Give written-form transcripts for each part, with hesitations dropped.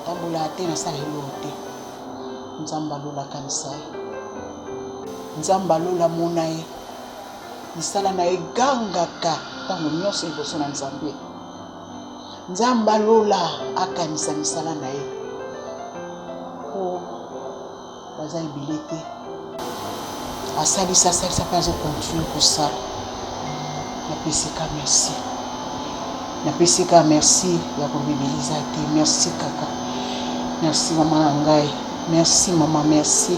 tambola te na salelo te. Nzamba lola kanisa. Nzamba lola mona ye. Misala na ye gangaka tango nyonso liboso na Nzambe. Nzamba lola akanisa misala na ye. Oh, baza ebele te. Asalisa mpe azokontinue kosala. Napesika merci. Napesika merci ya kobebeliza te. Merci kaka. Merci mama na ngai. Merci mama, merci.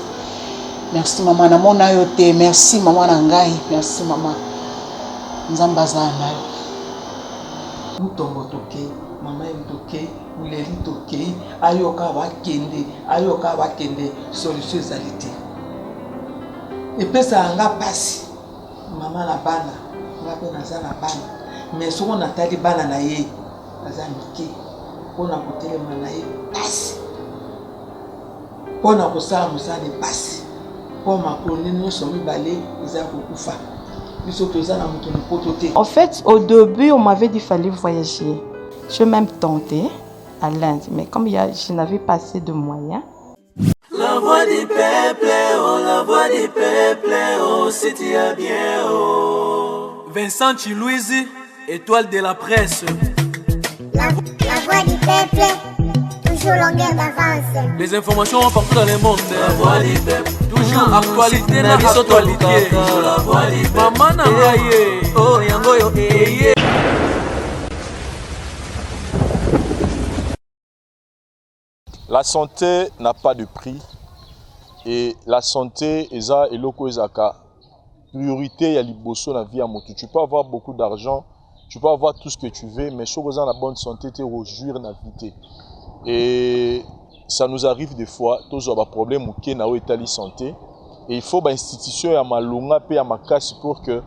Merci mama namona yo te. Merci mama na ngai. Merci mama. Nzamba aza na yo. Mutombo toke, mama toke, muleli toke, ayoka bakende, solution ezali te. Epesa anga pasi, mama na bana, nga pe naza na bana. Mais soko natali bana na ye, aza mike, pona kotelema na ye pasi. Pona kosala mosala pasi. Po makoni nyonso mibale eza kokufa. En fait, au début, on m'avait dit qu'il fallait voyager. Je même tenté à l'Inde, mais comme je n'avais pas assez de moyens. La voix du peuple, oh, la voix du peuple, oh, si tu as bien, oh. Vincent Chilouise, étoile de la presse. La voix du peuple, toujours longueur d'avance. Les informations partout dans le monde. La voix du peuple. Toujours actualité na actualité. La voix du peuple. Maman na ngaye. Oh yango yo eye. La santé n'a pas de prix et la santé eza eloko ezaka priorité ya liboso na vie ya moto. Tu peux avoir beaucoup d'argent, tu peux avoir tout ce que tu veux, mais si tu as la bonne santé, tu rejouir na vie. Et ça nous arrive des fois, tous avoir des problèmes qui na état de santé et il faut une institution ya malonga pe ya makasi pour que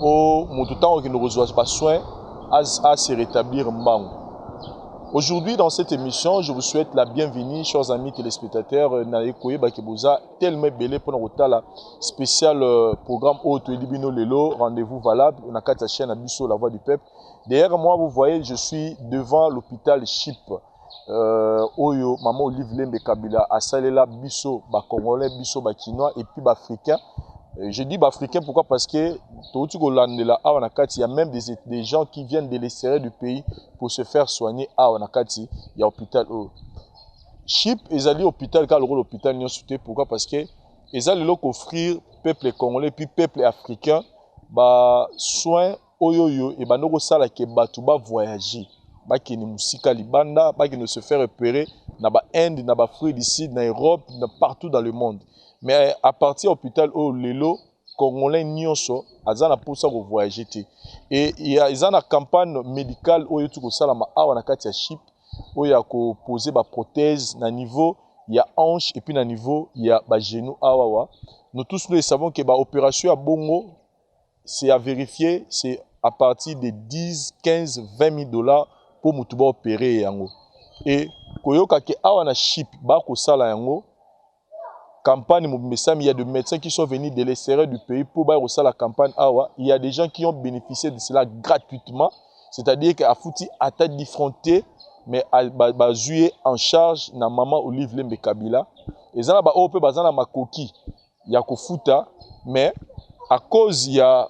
au temps qui ne reçoit pas soin à se rétablir mbango. Aujourd'hui dans cette émission, je vous souhaite la bienvenue chers amis téléspectateurs na ekoye bakeboza tellement belé pour notre la spécial programme Auto Libino Lelo, rendez-vous valable on a quatre chaîne à Bisso la voix du peuple. Derrière moi vous voyez je suis devant l'hôpital Chip. Oyo maman Olive Lembe Kabila asalela biso ba congolais biso ba kinois et puis ba africains. Je dis ba africains pourquoi parce que tout kolandela awa na kati il y a même des gens qui viennent de l'extérieur du pays pour se faire soigner awa na kati il y a hôpital o Chip ezali hôpital ka loko l'hôpital nyo souté pourquoi parce que ezali loko offrir peuple congolais puis peuple africain ba soins oyoyo et ba noko sala ke batu ba voyager baki ni musika libanda baki ne se faire repérer na ba Inde na ba Afrique d'ici na Europe partout dans le monde mais à partir hôpital au lelo congolais nyonso azana pour ça voyager et il y a une campagne médicale au yotu ko salama awa na kati ya Chip o ya ko poser ba prothèse na niveau il y a hanche et puis na niveau il y a ba genou awa nous tous nous savons que ba opération à bongo c'est à vérifier c'est à partir de 10 15 20 000 $ pour mutuba opérer yango et koyoka ke awa na Chip ba ko sala yango campagne il y a des médecins qui sont venus de l'extérieur du pays pour ba ko sala campagne awa il y a des gens qui ont bénéficié de cela gratuitement c'est-à-dire qu'à fouti attaque diffronté mais ba jouer en charge na maman Olive Lembe Kabila et ça ba ope bazana makoki ya ko futa mais à cause il y a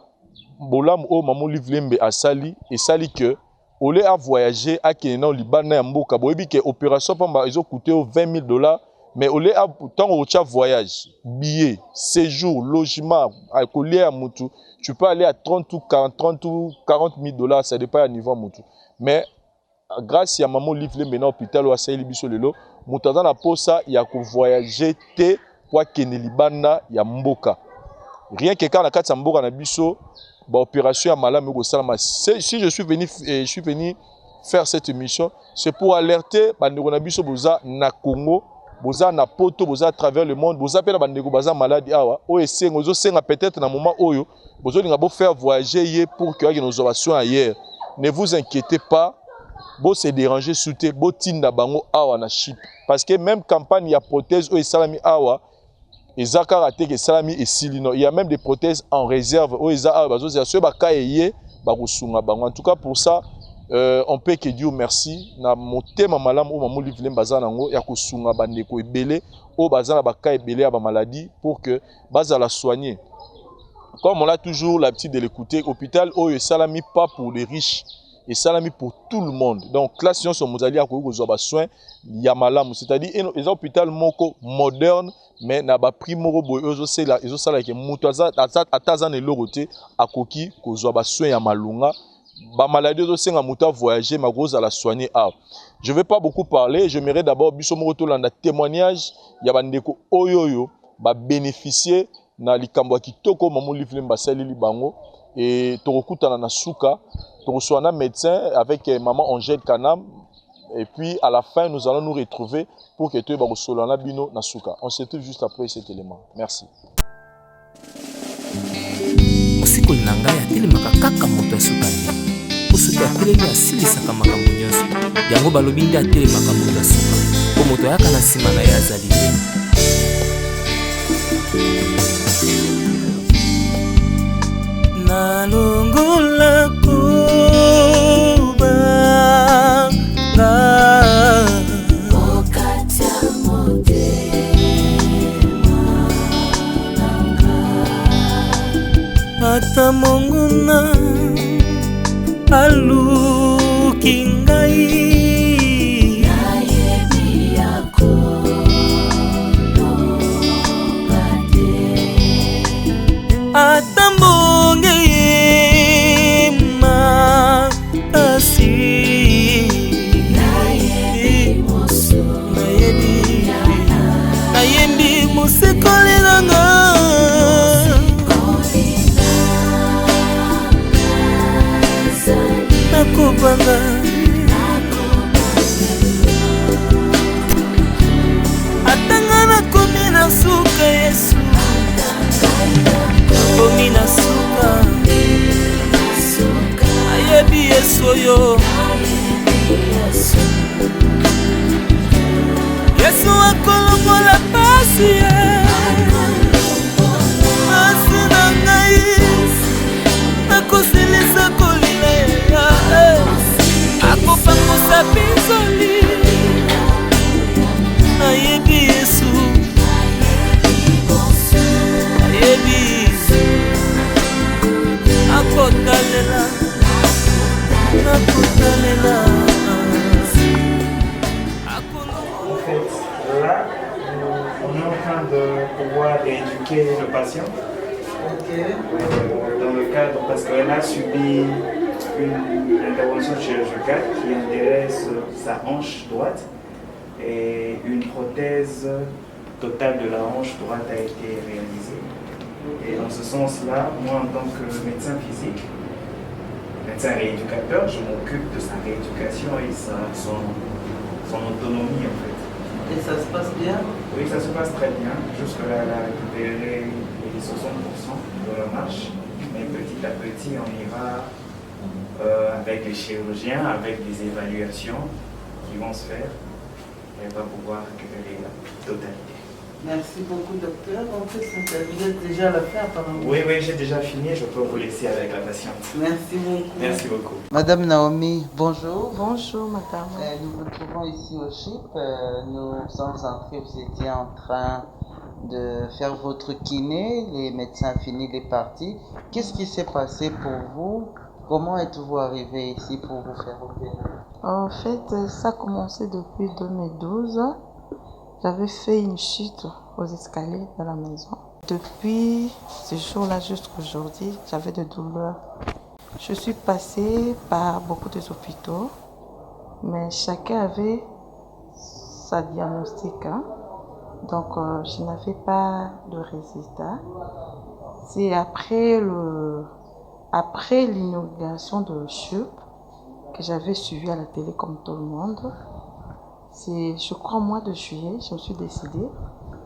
bolam o maman Olive Lembe asali et sali que au lieu à voyager à Kenya au Liban na mboka boyebi ke opération pamba ils ont coûté 20 000 $, mais au lieu à tant au voyage billet séjour logement alcoolier à mutu tu peux aller à 30 ou 40 000 $, ça dépend à niveau mutu mais grâce à maman Olive Lembe na hôpital ou à Saïli biso lelo mutanda na posa ya ko voyager te pour Kenya Liban ya mboka rien que quand la carte mboka na biso ba opération à malam ko salama si je suis venu faire cette émission c'est pour alerter bandeko na biso boza na Congo boza na poto boza à travers le monde boza pena bandeko baza malade awa o esengo zo senga peut-être na moment oyo bozo linga bo faire voyager hier pour que nos opérations ailleurs ne vous inquiétez pas bo se déranger souté bo tinda bango awa na Chip parce que même campagne ya prothèse o salami awa et Zakaraté que salami et silino il y a même des prothèses en réserve au eza bazo ya ceux ba kaye ba kusunga bango en tout cas pour ça on peut que dire merci na motema malamu o mamu livre mbaza nango ya kosunga bandeko ebele o baza na baka ebele ya ba maladie pour que baza la soigner. Comme on a toujours l'habitude de l'écouter, hôpital oyo salami pas pour les riches et salami pour tout le monde. Donc classe science au mozali a ko zo ba soin ya malamu, c'est-à-dire les hôpital moko moderne mais na ba prix moko boyo ozo sala ezo sala ke mutu ataza ne lorote akoki ko zo ba soin ya malunga. Ba maladie ozo senga mutu voyager ma grosse à la soigner. Je vais pas beaucoup parler, j'aimerais d'abord biso moko to landa témoignage ya bandeko oyoyo ba bénéficier na likambo kitoko mamu livre mbasali libango et tokutana na suka tokosoana médecin avec maman Angèle Kanam et puis à la fin nous allons nous retrouver pour que tu ba kosolana bino na suka. On se retrouve juste après cet élément. Merci. Musikoli na ngai atelemaka kaka moto asuka nde mosuki atelemi asilisaka makambo nyonso yango balobi nde atelemaka moto asuka po moto ayaka na nsima na ye azali te. Nalongola kubanga okatia motema nanga ata monguna aluki ngai nayebi yako longa te ata mbonge makasi nayebi mosekoli nanga nakobanga atanga nakomi na suka Yesu nakomi na suka ayebi Yesu oyo Yesu akolongola pasi pasi na ngai nakosilisa kolila akopangusa pinzoli ayebi Yesu ayebi akotalela nakotalela. En fait, là, on est en train de pouvoir éduquer le patient. Dans le cadre, parce qu'elle a subi une intervention chirurgicale qui intéresse sa hanche droite et une prothèse totale de la hanche droite a été réalisée. Et dans ce sens-là, moi en tant que médecin physique, médecin rééducateur, je m'occupe de sa rééducation et son autonomie en fait. Et ça se passe bien? Oui, ça se passe très bien. Jusque-là, elle a récupéré les 60% de la marche. Mais petit à petit, on ira avec les chirurgiens, avec des évaluations qui vont se faire. Elle va pouvoir récupérer la totalité. Merci beaucoup, docteur. En fait, vous êtes déjà à la fin, apparemment. Oui, j'ai déjà fini. Je peux vous laisser avec la patiente. Merci beaucoup. Merci beaucoup. Madame Naomi, bonjour. Bonjour, madame. Nous vous trouvons ici au CHIP. Nous sommes entrés, vous étiez en train de faire votre kiné. Les médecins finis les parties. Qu'est-ce qui s'est passé pour vous? Comment êtes-vous arrivé ici pour vous faire opérer? En fait, ça a commencé depuis 2012. J'avais fait une chute aux escaliers de la maison. Depuis ce jour-là jusqu'aujourd'hui, j'avais des douleurs. Je suis passée par beaucoup d'hôpitaux, mais chacun avait sa diagnostic. Donc, je n'avais pas de résultat. C'est après l'inauguration de CHUP que j'avais suivi à la télé comme tout le monde. C'est, je crois, au mois de juillet, je me suis décidée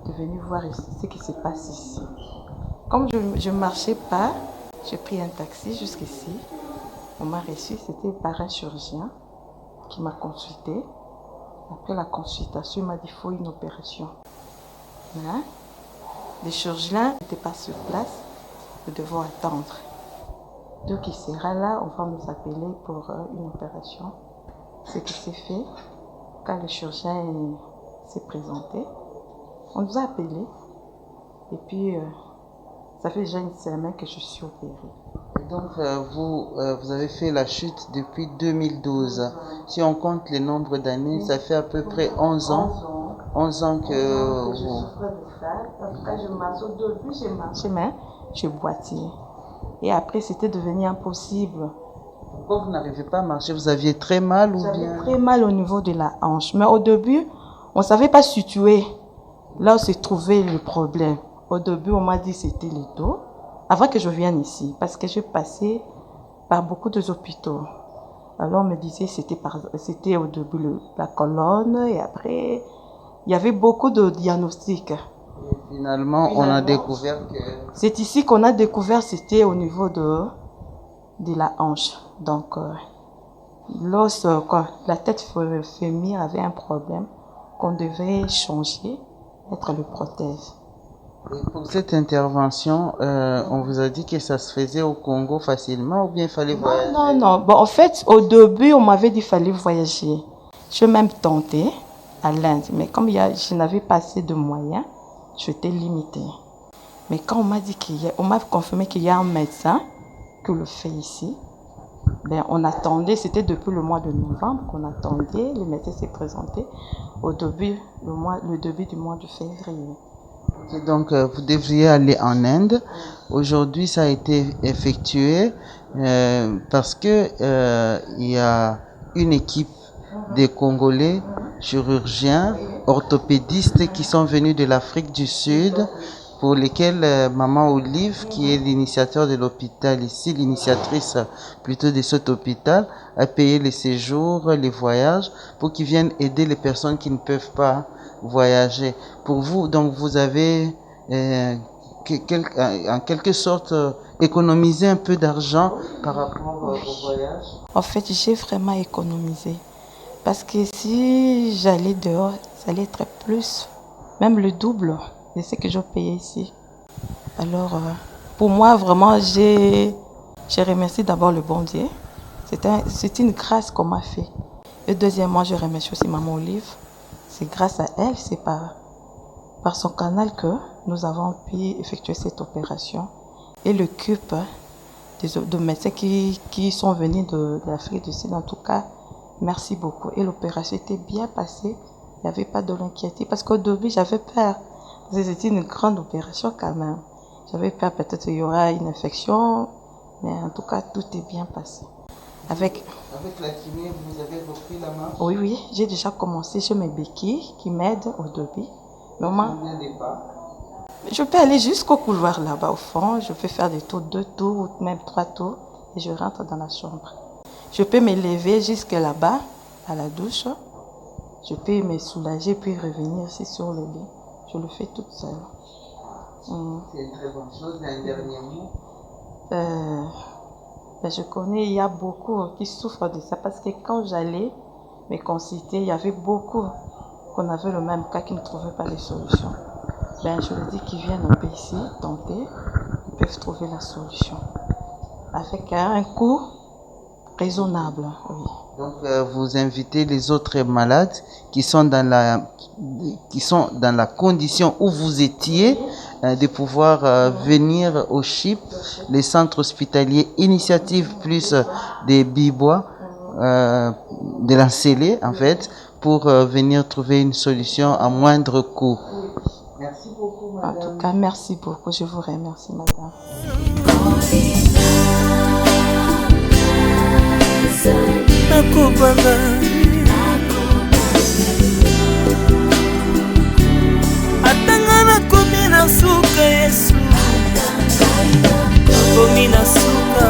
de venir voir ce qui se passe ici. Comme je ne marchais pas, j'ai pris un taxi jusqu'ici. On m'a reçu, c'était par un chirurgien qui m'a consulté. Après la consultation, il m'a dit qu'il faut une opération. Voilà. Les chirurgiens n'étaient pas sur place, nous devons attendre. Donc il sera là, on va nous appeler pour une opération. Ce qui s'est fait, quand le chirurgien s'est présenté, on nous a appelés. Et puis, ça fait déjà une semaine que je suis opérée. Donc, vous avez fait la chute depuis 2012. Si on compte le nombre d'années, ça fait à peu près 11 ans. 11 ans que vous... Je souffrais de ça. Quand je marchais, au début, j'ai marché, mais je boitillais. Et après, c'était devenu impossible. Pourquoi vous n'arrivez pas à marcher? Vous aviez très mal ou bien? J'avais très mal au niveau de la hanche. Mais au début, on ne savait pas situer là où se trouvait le problème. Au début, on m'a dit que c'était le dos. Avant que je vienne ici, parce que je passais par beaucoup d'hôpitaux. Alors on me disait que c'était au début la colonne et après, il y avait beaucoup de diagnostics. Et finalement, on a découvert que... C'est ici qu'on a découvert que c'était au niveau de la hanche. Donc, l'os, quand la tête féminine avait un problème, qu'on devait changer, mettre le prothèse. Et pour cette intervention, on vous a dit que ça se faisait au Congo facilement ou bien il fallait voyager? Non. Bon, en fait, au début, on m'avait dit qu'il fallait voyager. Je même tenté à l'Inde, mais comme je n'avais pas assez de moyens, j'étais limitée. Mais quand on m'a dit on m'a confirmé qu'il y a un médecin qui le fait ici, ben, on attendait, c'était depuis le mois de novembre qu'on attendait, le médecin s'est présenté au début, le début du mois de février. Et donc, vous devriez aller en Inde. Aujourd'hui, ça a été effectué parce que il y a une équipe des Congolais chirurgiens, orthopédistes qui sont venus de l'Afrique du Sud, pour lesquels Maman Olive, qui est l'initiateur de l'hôpital ici, l'initiatrice plutôt de cet hôpital, a payé les séjours, les voyages, pour qu'ils viennent aider les personnes qui ne peuvent pas voyager. Pour vous, donc, vous avez en quelque sorte économisé un peu d'argent par rapport au voyage? En fait, j'ai vraiment économisé. Parce que si j'allais dehors, ça allait être plus, même le double de ce que je payais ici. Alors, pour moi, vraiment, j'ai remercié d'abord le bon Dieu. C'est une grâce qu'on m'a fait. Et deuxièmement, je remercie aussi Maman Olive. C'est grâce à elle, c'est par son canal que nous avons pu effectuer cette opération. Et le CUP de médecins qui sont venus de l'Afrique du Sud, en tout cas, merci beaucoup. Et l'opération était bien passée. Il n'y avait pas de l'inquiétude. Parce qu'au début, j'avais peur. Parce que c'était une grande opération quand même. J'avais peur peut-être qu'il y aura une infection. Mais en tout cas, tout est bien passé. Avec la kiné, vous avez repris la marche? Oui. J'ai déjà commencé chez mes béquilles qui m'aident au début. Combien de pas? Je peux aller jusqu'au couloir là-bas au fond. Je peux faire des tours, 2 tours ou même 3 tours. Et je rentre dans la chambre. Je peux me lever jusque là-bas, à la douche. Je peux me soulager puis revenir ici sur le lit. Je le fais toute seule. C'est une très bonne chose. Un dernier mot? Je connais, il y a beaucoup qui souffrent de ça parce que quand j'allais me consulter, il y avait beaucoup qu'on avait le même cas qui ne trouvaient pas les solutions. Je leur dis qu'ils viennent un peu ici, tenter, ils peuvent trouver la solution. Avec un coût raisonnable, oui. Donc, vous invitez les autres malades qui sont dans la condition où vous étiez, de pouvoir venir au CHIP, les centres hospitaliers Initiative plus des Bibois, de la Célé, en fait, pour venir trouver une solution à moindre coût. Merci beaucoup, madame. En tout cas, merci beaucoup. Je vous remercie, madame. nakobanga atanga nakomi na suka Yesu nakomi na suka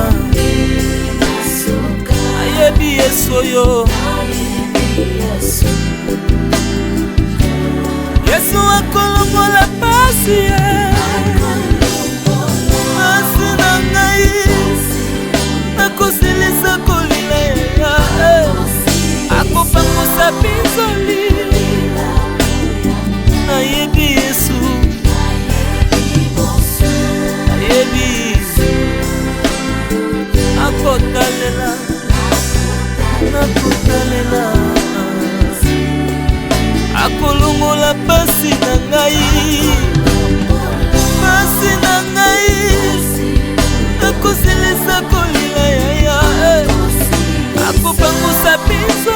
ayebi Yesu oyo Yesu akolobola pasi pasi na ngai nakosilisa kolila akopangusa pinzoli ayebi Yesu ayebi longola pasi na ngai, pasi na ngai, akosilisa kolia yaya, akopangusa biso.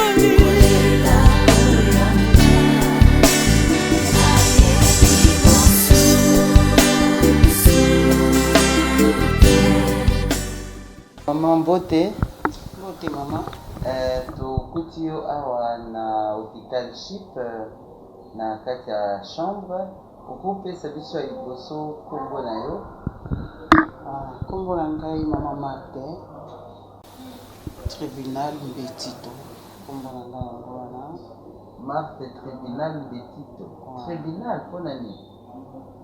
Maman Mbote, Mbote mama. Tokuti yo awa na hôpital Chip na kati ya chambre. Okopesa biso ya liboso kombo na yo? Kombo na ngai mama Martin, tribunal Mbetito. Kombo na ngai yango wana. Martin tribunal Mbetito. Tribunal mpona nini?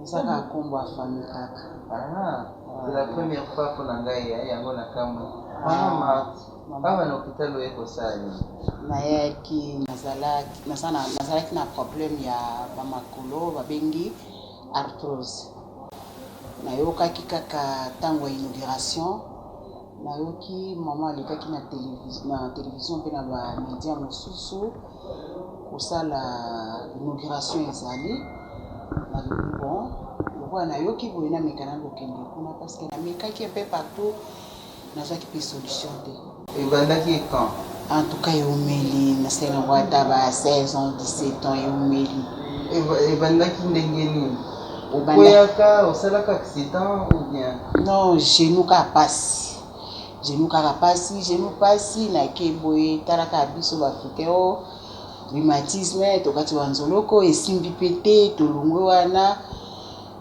Ezaka kombo ya famille kaka. C'est la première fois qu'on a gagné yango na kamwe. Mama awa na hôpital oyo ekosala nayaki nazalaki na problème ya bamakolo babengi arthrose. Nayokaki kaka ntango ya inauguration, nayoki mama alekaki na télévision mpe na bamédia mosusu kosala inauguration ezali. Nalobi bon lokola nayoki boye nameka nakokende kuna parce que namekaki mpe partout nazwaki mpe solution te. ebandaki quand? En tout cas eumeli nasali nango ata ba 16 ans 17 ans eumeli. ebandaki ndenge nini? okweyaka osalaka accident ou bien? Non, genou kaka pasi, genou kaka pasi, genou pasi nake boye talaka biso baafricain o rhumatisme tokati wanzoloko esimbi mpe te tolongwe wana.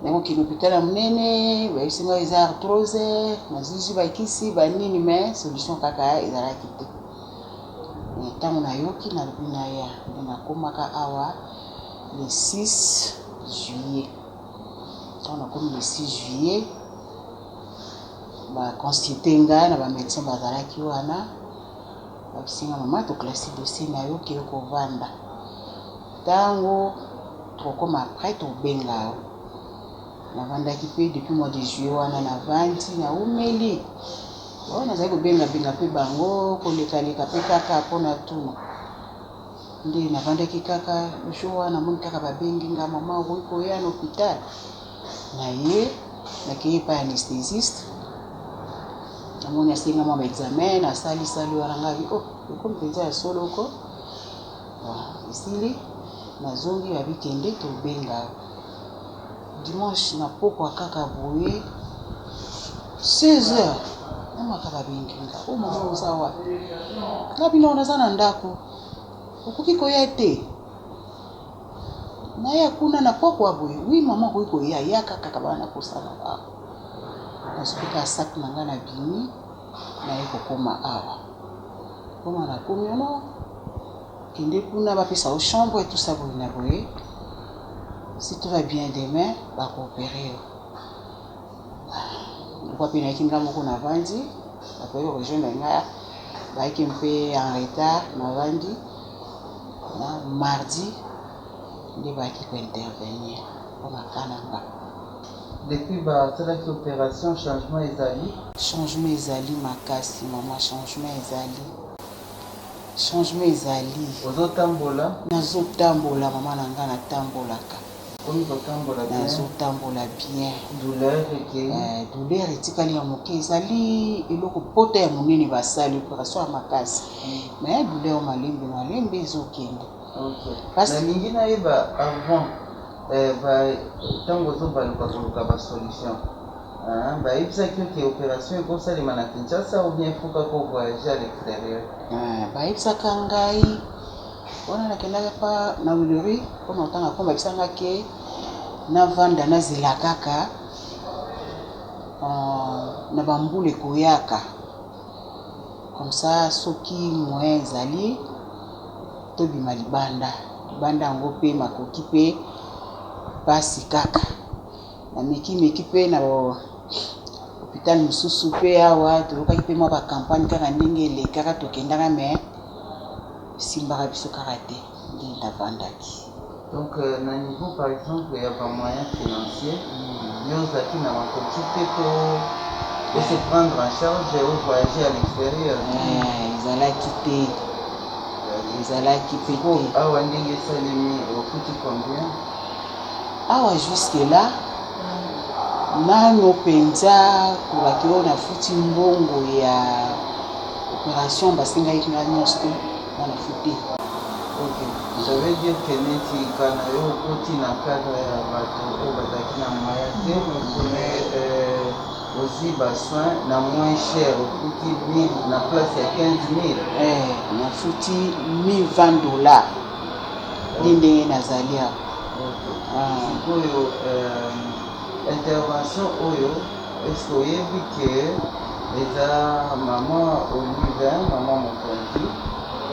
Nakokende hôpital ya monene bayebisinga eza arthrose, nazwisi bakisi banini me solution kaka ezalaki te. Ntango nayoki nalobi naya nde nakomaka awa le 6 juillet. Ntango nakomi le 6 juillet baconsulte ngai na bamédecin bazalaki wana babisinga mama toklasi dossier na yo kee kovanda. Ntango tokokoma après tobenga yo navandaki mpe depuis mois de juillet wana navandi naumeli oyo nazali kobengabenga mpe bango kolekaleka mpe kaka mpona tuna nde navandaki kaka jour wana namoni kaka babengi nga mama okoki koya na hôpital naye nakei epai ya anesthésiste namoni asenga mwa baexamen nasalisali wana ngabi ekomi mpenza ya soloko esili nazongi babikende tobenga dimanche na pokwa kaka boye 16h namaka babenginga o mama oza wapi ngabino naza na ndako okoki koya te naya kuna na pokwa boye wi mama okoki koya yaka kaka bana kosala awa nasopika sac na ngai na bimi naye kokoma awa koma na komi ono kende kuna bapesa o chambre et tout ça boye na boye. Si tout va bien demain, va coopérer. Pourquoi pas n'ayaki nga moko na vandi, après rejoindre nga, baiki mpe en retard na vandi, na mardi, nde baiki ko intervenir pour makananga. Depuis basalaki opération changement ezali? Changement ezali makasi mama, changement ezali. Changement ezali. Ozotambola? Nazotambola mama na nga natambolaka. Nazotambola bien. Douleur eke? Douleur etikali ya moke ezali eloko pota ya monene basali opération ya makasi. Mais douleur malembe ezokende. nalingi nayeba avant ntango ozobaluka koluka basolution bayebisaki oke opération ekosalema na Kinshasa ou bien fuka ko voyager à l'extérieur? Bayebisaka ngai wana nakendaka pa na Wileri mpona otanga komba bisanga ke navanda nazela kaka na bambula ekoyaka comme ça soki moyen ezali tobima libanda yango mpe makoki mpe pasi kaka nameki mpe na hôpital mosusu mpe awa toyokaki mpe mwa bakampagne kaka ndenge elekaka tokendaka me simbaka biso kaka te nde navandaki. Donc na niveau par exemple ya bamoyen financier yozalaki na makoki te po se prendre en charge ou voyager à l'extérieur? ezalaki Siko pete awa ndenge esalemi okuti combien? awa jusque là nano mpenza kolaki oyo nafuti mbongo ya opération basengai nga nyonso te wana futi. Ok, ça veut dire que neti kana yo okoti na cadre ya bato oyo bazalaki na moya te mais aussi basoin na moins cher okuti 1000 na place ya 15 000. Nafuti $1020 ndi ndenge nazali awa. Sikoyo intervention oyo est-ce oyebi ke eza mama Olive mama mokonzi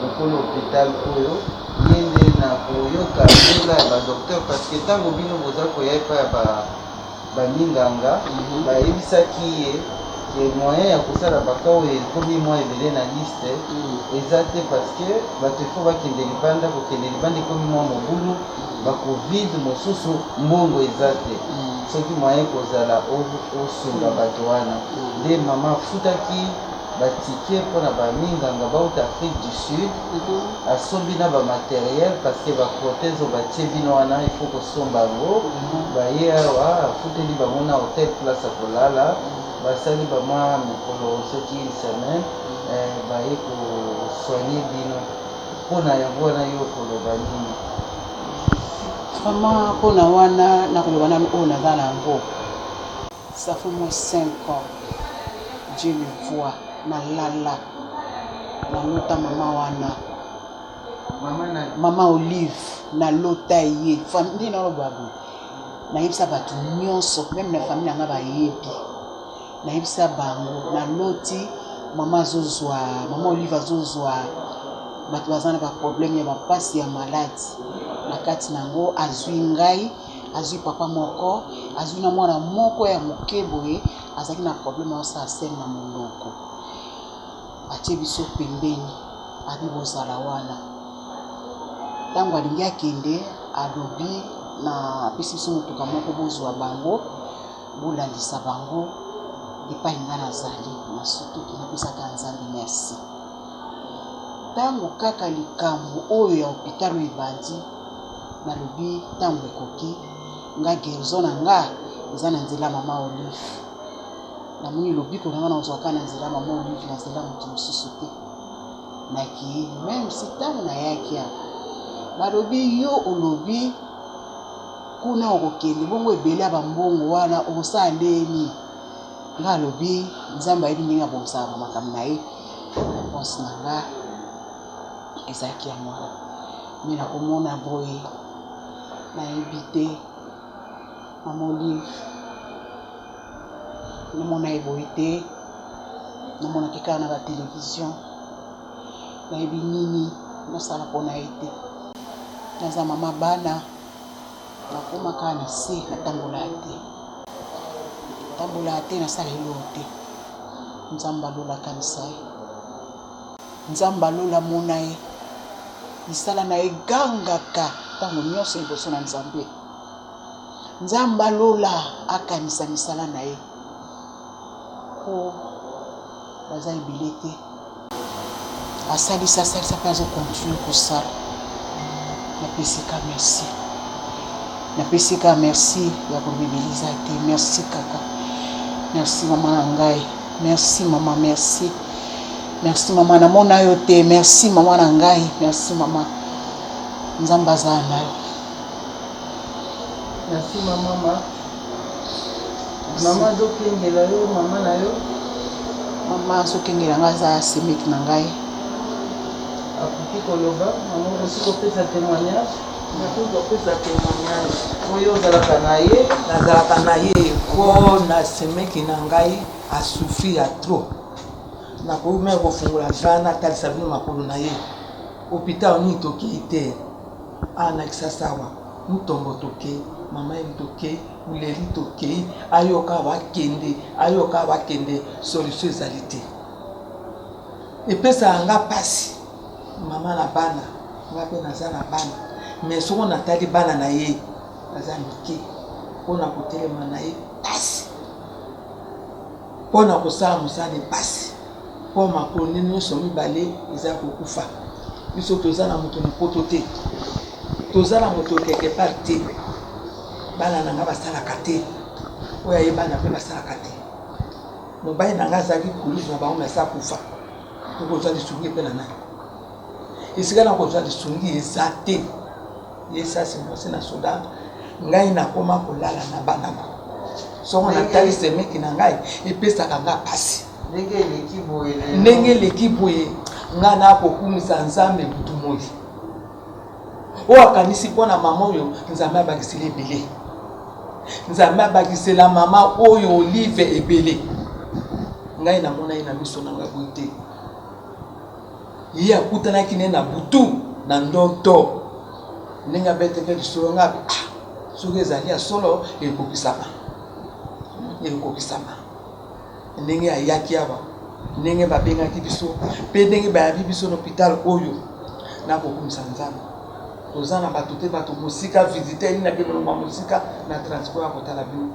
lokolo hôpital oyo ye nde na koyoka mbula ya badocteur parce que ntango bino boza koya epai ya baminganga bayebisaki ye ke moyen ya kosala baka oyo ekomi mwa ebele na liste eza te parce que bato efo bakende libanda kokende libanda ekomi mwa mobulu bacovid mosusu mbongo eza te soki moyen kozala osunga bato wana nde mama afutaki batike mpona baminganga bauta Afrique du Sud asombi na bamateriel parce que baprotèse oyo batie bino wana ifo kosomba yango baye awa afuteli bango na hotel place ya kolala basali bamwa mikolo soki une semaine baye kosoigne bino mpona yango wana yo koloba nini? Vraiment mpona wana nakoloba nano oyo naza na yango ça fait moins 5 ans Dieu me voit nalala nalota mama wana mama Olive nalota ye famille nalobago nayebisa bato nyonso même na famille nanga bayebi nayebisa bango naloti mama azozwa mama Olive azozwa bato baza na baproblème ya bapasi ya maladi na kati nango azwi ngai azwi papa moko azwi na mwana moko ya moke boye azalaki na problème osala sene na monoko atie biso pembeni abi bozala wana ntango alingi akende alobi na apesi biso motuka moko bozwa bango bolandisa bango epai nga nazali na sutuki napesaka nzambe merci ntango kaka likambo oyo ya hôpital oyo ebandi nalobi ntango ekoki nga guérison na nga eza na nzela mama Olive namoni lobiko na nga nazwaka na nzela mama Olive na nzela moto mosusu te naki même si ntango nayaki awa balobi yo olobi kuna okokende bongo ebele ya bambongo wana okosala ndeni nga alobi nzambe ayebi ndenge abongisaka bamakambo na ye réponse na nga ezalaki yango me nakomona boye nayebi te mama Olive namona ye boye te namonaki kaka na batelevizio nayebi nini nasala mpona ye te naza mama bana nakoma kaka na se natambola te nasala eloko te nzambe alolaka misa ye nzambe alola mona ye misala na ye egangaka ntango nyonso liboso na nzambe nzambe alola akanisa misala na ye po baza ebele te asalisa mpe azokontinue kosala napesika merci ya kobebeliza te merci kaka merci mama na ngai merci mama merci mama namona yo te merci mama na ngai merci mama nzambe azala na yo merci mama azokengela yo mama na yo mama azokengela ngai aza semeki na ngai akoki koloba mama okoki kopesa témoignage nakoki kopesa témoignage oyo ozalaka na ye nazalaka na ye po na semeki na ngai asouffrir ya trop nakoki me kofungola vana atalisa bino makolo na ye hôpital nini tokei te anakisa sawa mutombo tokei mama ye tokei muleli tokei ayoka bakende solution ezali te epesaka nga pasi mama na bana nga mpe naza na bana mais soko natali bana na ye aza mike mpona kotelema na ye pasi mpona kosala mosala pasi mpo makolo nyonso mibale eza kokufa biso toza na moto na poto te toza na moto quelque part te bana na nga basalaka te oyo ayebana mpe basalaka te mobali na nga azalaki kolise na bango mesa kufa tokozwa lisungi mpe na nani esika na kozwa lisungi eza te ye sasi mwasi na soda ngai nakoma kolala na bananga songo natali semeki na ngai epesaka nga pasi ndenge eleki boye nga nakokumisa nzambe butu moi oyo akanisi mpo na mama oyo nzambe abakisela ebele nzambe abakisela mama oyo olive ebele ngai namona ye na miso na ngai boye te ye akutanaki ne na butu na ndoto ndenge abeteke lisolo nga soki ezali ya solo ekokisama ndenge ayaki awa ndenge babengaki biso mpe ndenge bayabi biso na hôpital oyo nakokumisa nzambe toza na bato te bato mosika visite nini nakemeloma mosika na transport ya kotala bino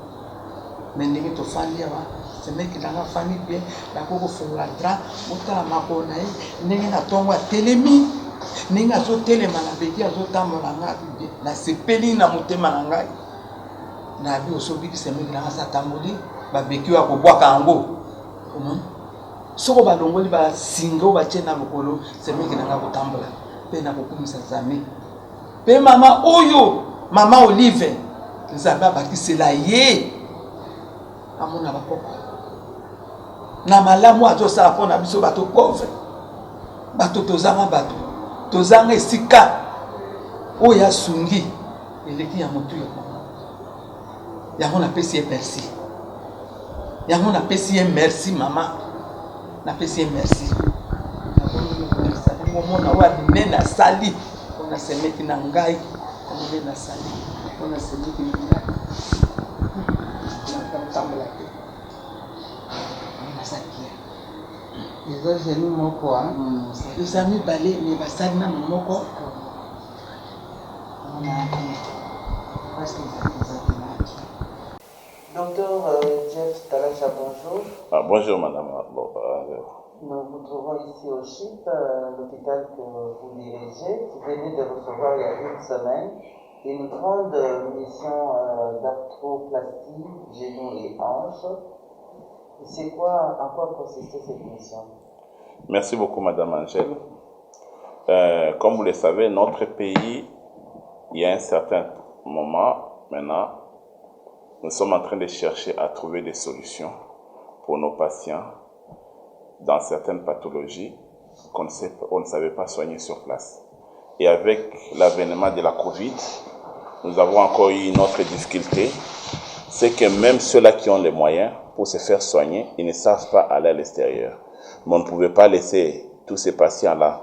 me ndenge tofandi awa semeki nanga fandi bien nakokofungola dra otala makolo na ye ndenge na ntongo atelemi ndenge azotelema na beki azotambola nga bien nasepeli na motema na ngai nabi osobiki semeki nanga sa tamboli babeki oyo akobwaka yango soko balongoli basinga oyo batie na lokolo semeki nanga kotambola mpe nakokumisa nzambe mpe mama oyo mama Olive nzambe abakisela ye amona bakoko na malamu azosala mpo na biso bato pauvre bato tozanga bato tozanga esika oyo asungi eleki ya motu ya mama yango napesi ye merci yango napesi ye merci mama napesi ye merci omona oyo abinene asali mpona semeki na ngai abinene asali mpona semeki na ngai natambola te eza geni moko eza mibale me basali nano moko Docteur Jeff Talacha, bonjour. Bonjour madame. Nous vous trouvons ici au CHIP, l'hôpital que vous dirigez. Vous venez de recevoir il y a une semaine une grande mission d'arthroplastie, genoux et hanches. C'est quoi, en quoi consistait cette mission? Merci beaucoup madame Angèle. Comme vous le savez, notre pays, il y a un certain moment maintenant, nous sommes en train de chercher à trouver des solutions pour nos patients dans certaines pathologies qu'on ne savait pas soigner sur place. Et avec l'avènement de la Covid, nous avons encore eu une autre difficulté, c'est que même ceux-là qui ont les moyens pour se faire soigner, ils ne savent pas aller à l'extérieur. Mais on ne pouvait pas laisser tous ces patients-là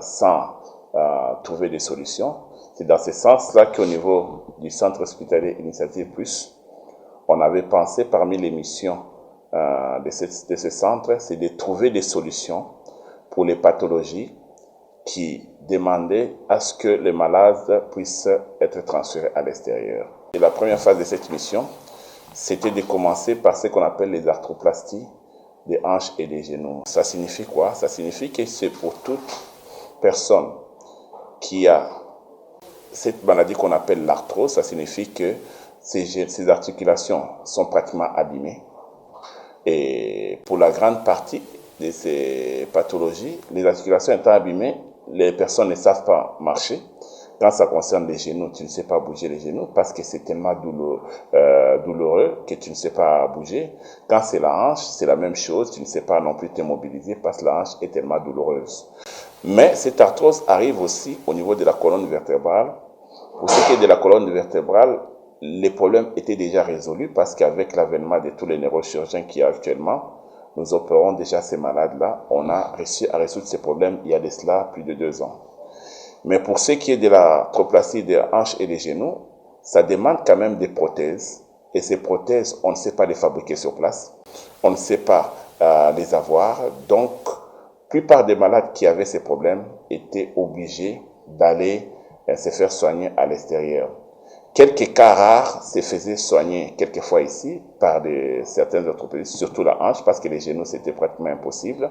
sans trouver des solutions. C'est dans ce sens-là qu'au niveau du centre hospitalier Initiative Plus, on avait pensé parmi les missions de ce centre, c'est de trouver des solutions pour les pathologies qui demandaient à ce que les malades puissent être transférés à l'extérieur. Et la première phase de cette mission, c'était de commencer par ce qu'on appelle les arthroplasties des hanches et des genoux. Ça signifie quoi? Ça signifie que c'est pour toute personne qui a cette maladie qu'on appelle l'arthrose. Ça signifie que ces articulations sont pratiquement abîmées. Et pour la grande partie de ces pathologies, les articulations étant abîmées, les personnes ne savent pas marcher. Quand ça concerne les genoux, tu ne sais pas bouger les genoux parce que c'est tellement douloureux que tu ne sais pas bouger. Quand c'est la hanche, c'est la même chose. Tu ne sais pas non plus te mobiliser parce que la hanche est tellement douloureuse. Mais cette arthrose arrive aussi au niveau de la colonne vertébrale. Pour ce qui est de la colonne vertébrale, les problèmes étaient déjà résolus parce qu'avec l'avènement de tous les neurochirurgiens qu'il y a actuellement, nous opérons déjà ces malades-là. On a réussi à résoudre ces problèmes il y a de cela plus de 2 ans. Mais pour ce qui est de la arthroplastie des hanches et des genoux, ça demande quand même des prothèses. Et ces prothèses, on ne sait pas les fabriquer sur place. On ne sait pas les avoir. Donc, la plupart des malades qui avaient ces problèmes étaient obligés d'aller se faire soigner à l'extérieur. Quelques cas rares se faisaient soigner quelquefois ici par certains orthopédistes, surtout la hanche, parce que les genoux c'était pratiquement impossible.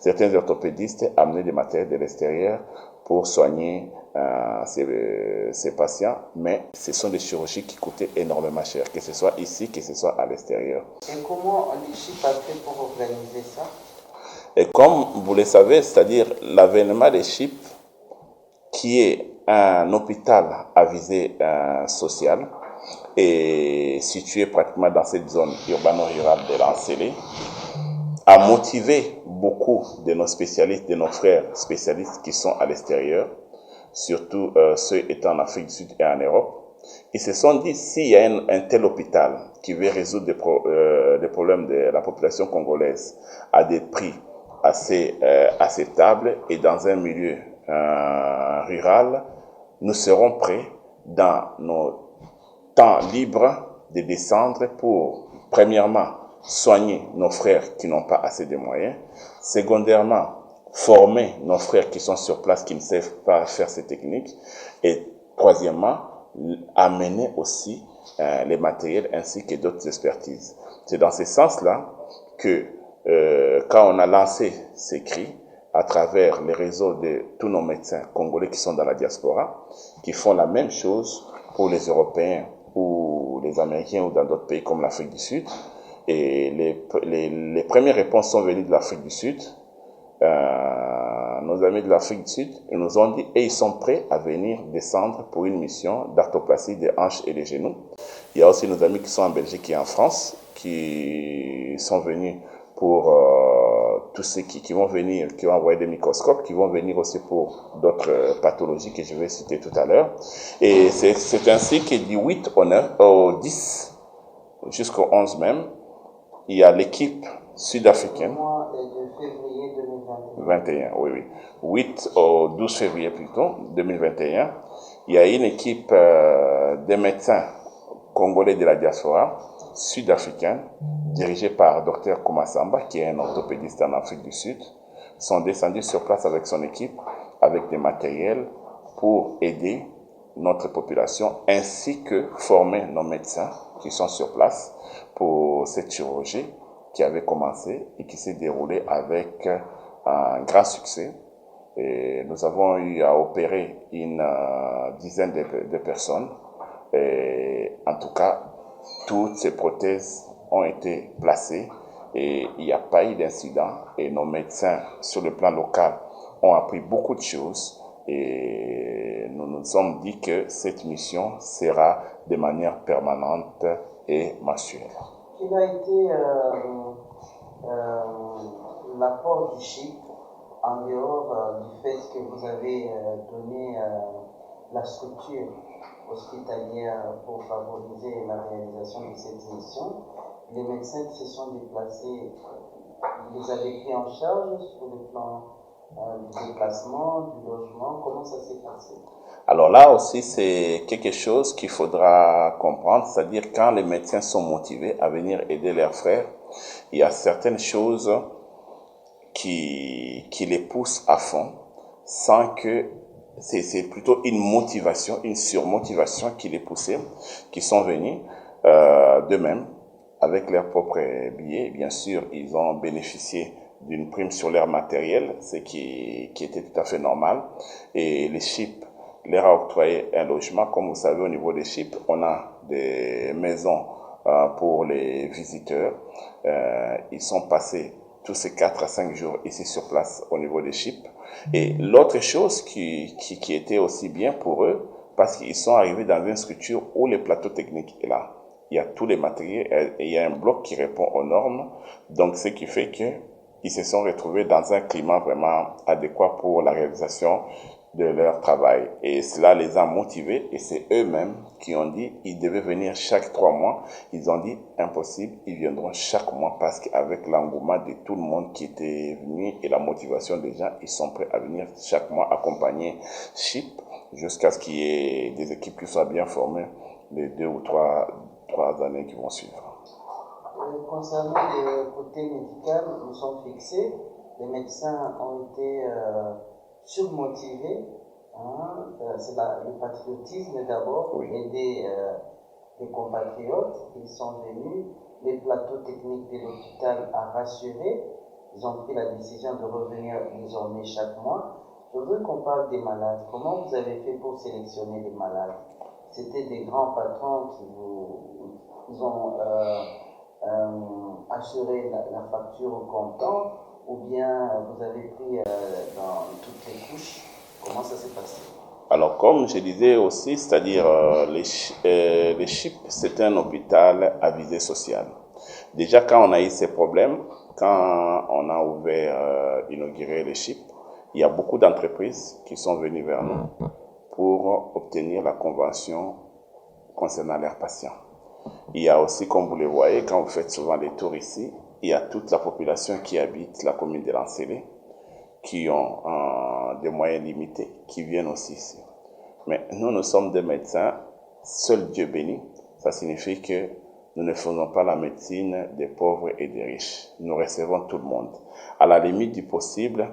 Certains orthopédistes amenaient des matériels de l'extérieur pour soigner ces patients, mais ce sont des chirurgies qui coûtaient énormément cher, que ce soit ici, que ce soit à l'extérieur. Et comment l'ICHIP a fait pour organiser ça? Et comme vous le savez, c'est-à-dire l'avènement des CHIP, qui est un hôpital à visée sociale et situé pratiquement dans cette zone urbano-rurale de l'Ancélé, a motivé beaucoup de nos spécialistes, de nos frères spécialistes qui sont à l'extérieur, surtout ceux étant en Afrique du Sud et en Europe. Ils se sont dit, s'il y a un tel hôpital qui veut résoudre des problèmes de la population congolaise à des prix assez acceptables et dans un milieu rural, nous serons prêts dans nos temps libres de descendre pour, premièrement, soigner nos frères qui n'ont pas assez de moyens, secondairement, former nos frères qui sont sur place, qui ne savent pas faire ces techniques, et troisièmement, amener aussi les matériels ainsi que d'autres expertises. C'est dans ce sens-là que quand on a lancé ces cris, à travers les réseaux de tous nos médecins congolais qui sont dans la diaspora, qui font la même chose pour les Européens ou les Américains ou dans d'autres pays comme l'Afrique du Sud. Et les premières réponses sont venues de l'Afrique du Sud. Nos amis de l'Afrique du Sud nous ont dit, et ils sont prêts à venir descendre pour une mission d'arthroplastie des hanches et des genoux. Il y a aussi nos amis qui sont en Belgique et en France, qui sont venus pour tous ceux qui vont venir, qui vont envoyer des microscopes, qui vont venir aussi pour d'autres pathologies que je vais citer tout à l'heure. Et c'est ainsi que du 8 au 10 jusqu'au 11 même, il y a l'équipe sud-africaine. De février 2021, oui, oui. 8 au 12 février plutôt, 2021. Il y a une équipe de médecins congolais de la diaspora sud-africaine, dirigée par Dr Komasamba, qui est un orthopédiste en Afrique du Sud, sont descendus sur place avec son équipe, avec des matériels pour aider notre population, ainsi que former nos médecins qui sont sur place pour cette chirurgie qui avait commencé et qui s'est déroulée avec un grand succès. Et nous avons eu à opérer une dizaine de personnes. Et en tout cas, toutes ces prothèses ont été placées et il n'y a pas eu d'incident. Et nos médecins sur le plan local ont appris beaucoup de choses et nous nous sommes dit que cette mission sera de manière permanente et mensuelle. Quel a été l'apport du CHIP en dehors du fait que vous avez donné la structure hospitalière pour favoriser la réalisation de cette mission? Les médecins qui se sont déplacés, vous les avez pris en charge sur le plan du déplacement, du logement? Comment ça s'est passé? Alors là aussi, c'est quelque chose qu'il faudra comprendre, c'est-à-dire quand les médecins sont motivés à venir aider leurs frères, il y a certaines choses qui les poussent à fond, sans que c'est plutôt une motivation, une surmotivation qui les poussait, qui sont venus d'eux-mêmes avec leurs propres billets. Bien sûr, ils ont bénéficié d'une prime sur leur matériel, ce qui était tout à fait normal. Et les CHIP leur a octroyé un logement. Comme vous savez, au niveau des CHIP, on a des maisons pour les visiteurs. Ils sont passés tous ces 4 à 5 jours ici sur place au niveau des CHIP. Et l'autre chose qui était aussi bien pour eux, parce qu'ils sont arrivés dans une structure où le plateau technique est là. Il y a tous les matériels et il y a un bloc qui répond aux normes. Donc, ce qui fait qu'ils se sont retrouvés dans un climat vraiment adéquat pour la réalisation de leur travail. Et cela les a motivés et c'est eux-mêmes qui ont dit ils devaient venir chaque 3 mois. Ils ont dit impossible, ils viendront chaque mois parce qu'avec l'engouement de tout le monde qui était venu et la motivation des gens, ils sont prêts à venir chaque mois accompagner CHIP jusqu'à ce qu'il y ait des équipes qui soient bien formées les 2 ou 3 années qui vont suivre. Concernant le côté médical, nous sommes fixés. Les médecins ont été surmotivés C'est le patriotisme d'abord, pour aider les compatriotes. Ils sont venus, les plateaux techniques de l'hôpital a rassuré. Ils ont pris la décision de revenir désormais chaque mois. Je veux qu'on parle des malades. Comment vous avez fait pour sélectionner les malades? C'était des grands patrons qui vous ont assuré la facture au comptant, ou bien vous avez pris dans toutes les couches? Comment ça s'est passé? Alors, comme je disais aussi, c'est-à-dire les CHIP, c'est un hôpital à visée sociale. Déjà, quand on a eu ces problèmes, quand on a inauguré les CHIP, il y a beaucoup d'entreprises qui sont venues vers nous pour obtenir la convention concernant leurs patients. Il y a aussi, comme vous le voyez, quand vous faites souvent des tours ici, il y a toute la population qui habite la commune de Lancelé, qui ont des moyens limités, qui viennent aussi ici. Mais nous sommes des médecins, seul Dieu béni. Ça signifie que nous ne faisons pas la médecine des pauvres et des riches. Nous recevons tout le monde. À la limite du possible,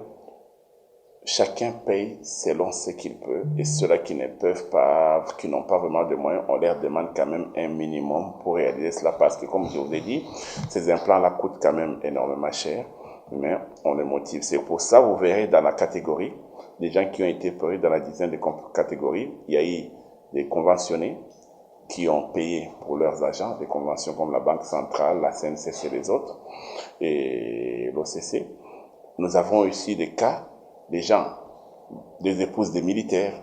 chacun paye selon ce qu'il peut, et ceux-là qui ne peuvent pas, qui n'ont pas vraiment de moyens, on leur demande quand même un minimum pour réaliser cela, parce que comme je vous ai dit, ces implants-là coûtent quand même énormément cher, mais on les motive. C'est pour ça, vous verrez dans la catégorie, des gens qui ont été pris dans la dizaine de catégories, il y a eu des conventionnés qui ont payé pour leurs agents, des conventions comme la Banque centrale, la CNCC et les autres, et l'OCC. Nous avons aussi des cas des gens, des épouses des militaires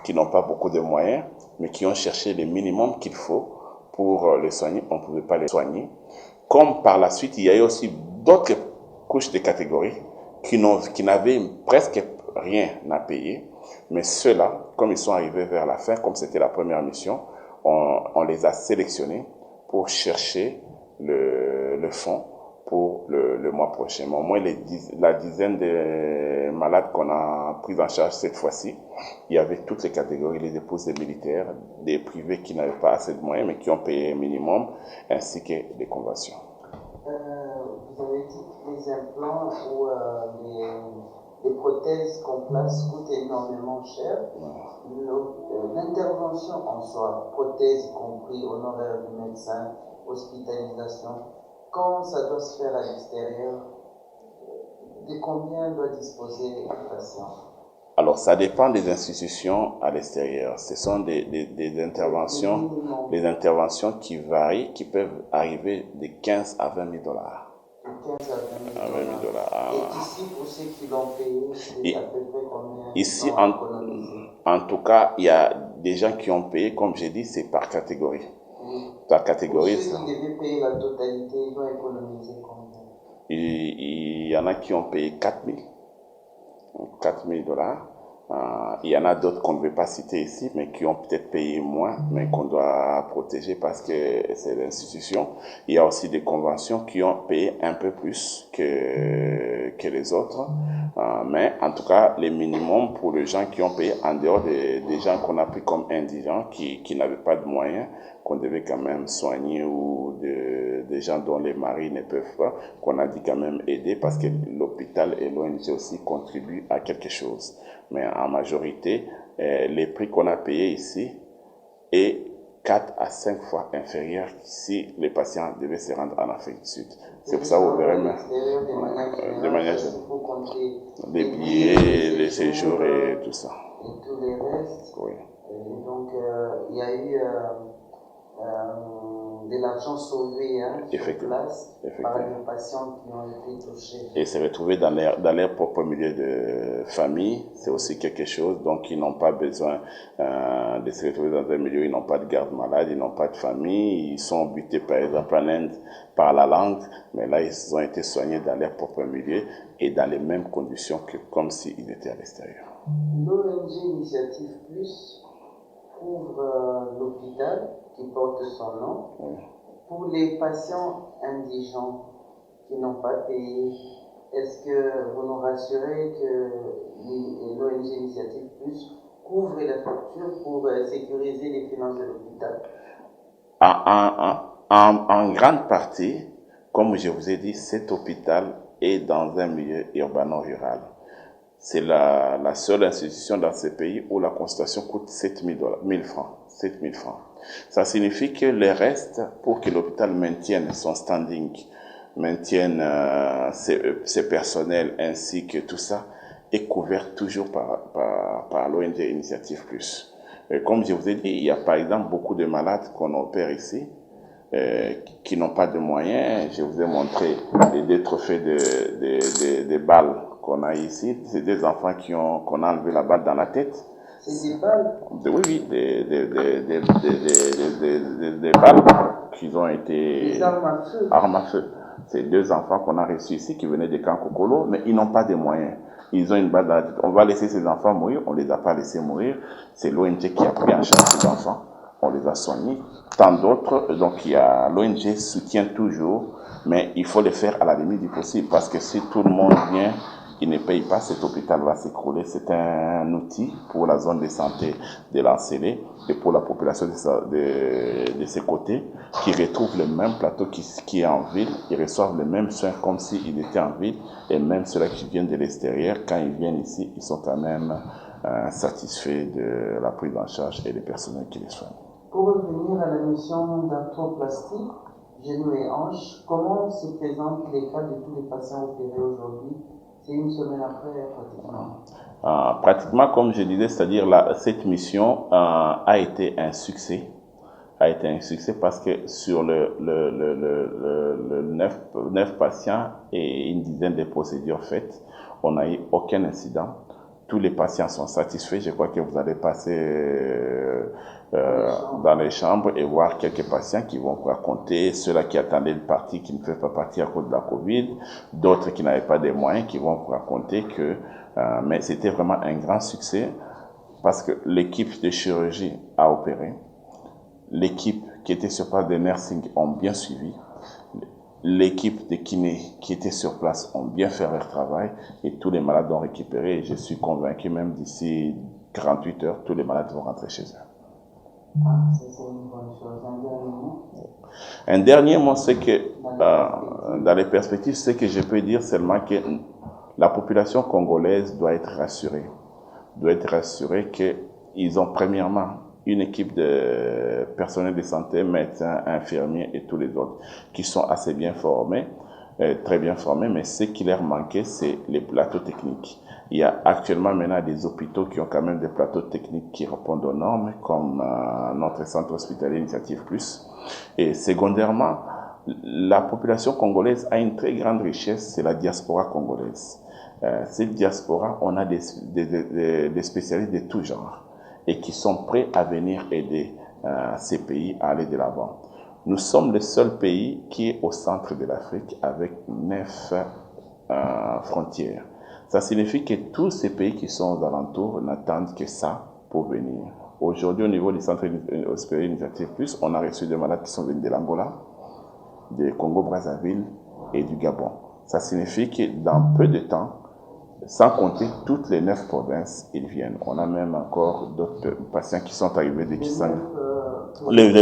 qui n'ont pas beaucoup de moyens, mais qui ont cherché le minimum qu'il faut pour les soigner. On ne pouvait pas les soigner. Comme par la suite, il y a eu aussi d'autres couches de catégories qui n'avaient presque rien à payer. Mais ceux-là, comme ils sont arrivés vers la fin, comme c'était la première mission, on les a sélectionnés pour chercher le fonds pour le mois prochain. Mais au moins la dizaine de malades qu'on a pris en charge cette fois-ci, il y avait toutes les catégories, les épouses des militaires, des privés qui n'avaient pas assez de moyens mais qui ont payé un minimum, ainsi que des conventions. Vous avez dit que les implants ou les prothèses qu'on place coûtent énormément cher. L'intervention en soi, prothèses y compris, honoraires du médecin, hospitalisation, quand ça doit se faire à l'extérieur, de combien doit disposer le patient? Alors, ça dépend des institutions à l'extérieur. Ce sont des interventions, des interventions qui varient, qui peuvent arriver de 15 à 20 000 dollars. De 15 à 20 000 dollars. Et ici, pour ceux qui l'ont payé, c'est à peu près combien? Ici, en tout cas, il y a des gens qui ont payé, comme j'ai dit, c'est par catégorie. Par catégorie, ceux qui devaient payer la totalité, ils vont économiser combien? Il y en a qui ont payé 4 000 dollars. Il y en a d'autres qu'on ne veut pas citer ici, mais qui ont peut-être payé moins, mais qu'on doit protéger parce que c'est l'institution. Il y a aussi des conventions qui ont payé un peu plus que les autres. Mais en tout cas, les minimums pour les gens qui ont payé, en dehors des gens qu'on a pris comme indigents, qui n'avaient pas de moyens, qu'on devait quand même soigner, ou des gens dont les maris ne peuvent pas, qu'on a dit quand même aider parce que l'hôpital et l'ONG aussi contribuent à quelque chose. Mais en majorité, les prix qu'on a payés ici est 4 à 5 fois inférieur si les patients devaient se rendre en Afrique du Sud. C'est pour ça que vous verrez de manière générale, les billets, les séjours et tout ça. Et tous les restes. Oui. Et donc, il y a eu de l'argent sauvé sur place par les patients qui ont été touchés. Et se retrouver dans leur propre milieu de famille, c'est aussi quelque chose. Donc, ils n'ont pas besoin de se retrouver dans un milieu, ils n'ont pas de garde malade, ils n'ont pas de famille, ils sont butés par exemple en Inde par la langue, mais là, ils ont été soignés dans leur propre milieu et dans les mêmes conditions que comme s'ils étaient à l'extérieur. L'ONG Initiative Plus couvre l'hôpital qui porte son nom. Oui. Pour les patients indigents qui n'ont pas payé, est-ce que vous nous rassurez que l'ONG Initiative Plus couvre la facture pour sécuriser les finances de l'hôpital? En grande partie, comme je vous ai dit, cet hôpital est dans un milieu urbano-rural. C'est la seule institution dans ces pays où la consultation coûte 7 000 francs. 7 000 francs. Ça signifie que le reste, pour que l'hôpital maintienne son standing, maintienne ses personnels ainsi que tout ça, est couvert toujours par l'ONG Initiative Plus. Comme je vous ai dit, il y a par exemple beaucoup de malades qu'on opère ici, qui n'ont pas de moyens. Je vous ai montré les 2 trophées de balles qu'on a ici. C'est des enfants qu'on a enlevé la balle dans la tête. C'est des balles? Oui, des balles qui ont été... Des armes à feu. Armes à feu. C'est 2 enfants qu'on a reçus ici qui venaient de Kankokolo, mais ils n'ont pas de moyens. Ils ont une balle dans la tête. On va laisser ces enfants mourir. On ne les a pas laissés mourir. C'est l'ONG qui a pris en charge ces enfants. On les a soignés. Tant d'autres, donc l'ONG soutient toujours, mais il faut le faire à la limite du possible, parce que si tout le monde vient, il ne paye pas, cet hôpital va s'écrouler. C'est un outil pour la zone de santé de l'Ancélé et pour la population de ces côtés, qui retrouvent le même plateau qui est en ville. Ils reçoivent les mêmes soins comme s'ils étaient en ville, et même ceux-là qui viennent de l'extérieur, quand ils viennent ici, ils sont quand même satisfaits de la prise en charge et des personnels qui les soignent. Pour revenir à la mission d'arthroplastie, genoux et hanches, comment se présentent les cas de tous les patients opérés aujourd'hui? C'est une semaine après, pratiquement. Pratiquement, comme je disais, c'est-à-dire cette mission a été un succès. A été un succès parce que sur le 9 patients et une dizaine de procédures faites, on n'a eu aucun incident. Tous les patients sont satisfaits. Je crois que vous allez passer dans les chambres et voir quelques patients qui vont vous raconter, ceux-là qui attendaient de partir, qui ne peuvent pas partir à cause de la Covid, d'autres qui n'avaient pas de moyens, qui vont vous raconter que... mais c'était vraiment un grand succès parce que l'équipe de chirurgie a opéré, l'équipe qui était sur place de nursing ont bien suivi, l'équipe de kiné qui était sur place ont bien fait leur travail et tous les malades ont récupéré. Et je suis convaincu même d'ici 48 heures, tous les malades vont rentrer chez eux. C'est une bonne chose. Un dernier mot, c'est que dans les perspectives, ce que je peux dire seulement que la population congolaise doit être rassurée. Doit être rassurée qu'ils ont premièrement une équipe de personnel de santé, médecins, infirmiers et tous les autres qui sont assez bien formés, très bien formés, mais ce qui leur manquait, c'est les plateaux techniques. Il y a actuellement maintenant des hôpitaux qui ont quand même des plateaux techniques qui répondent aux normes, comme notre centre hospitalier Initiative Plus. Et secondairement, la population congolaise a une très grande richesse, c'est la diaspora congolaise. Cette diaspora, on a des spécialistes de tout genre et qui sont prêts à venir aider ces pays à aller de l'avant. Nous sommes le seul pays qui est au centre de l'Afrique avec 9 frontières. Ça signifie que tous ces pays qui sont aux alentours n'attendent que ça pour venir. Aujourd'hui, au niveau du centre hospitalier Initiative Plus, on a reçu des malades qui sont venus de l'Angola, du Congo-Brazzaville et du Gabon. Ça signifie que dans peu de temps, sans compter toutes les 9 provinces, ils viennent. On a même encore d'autres patients qui sont arrivés de Kisanga. Les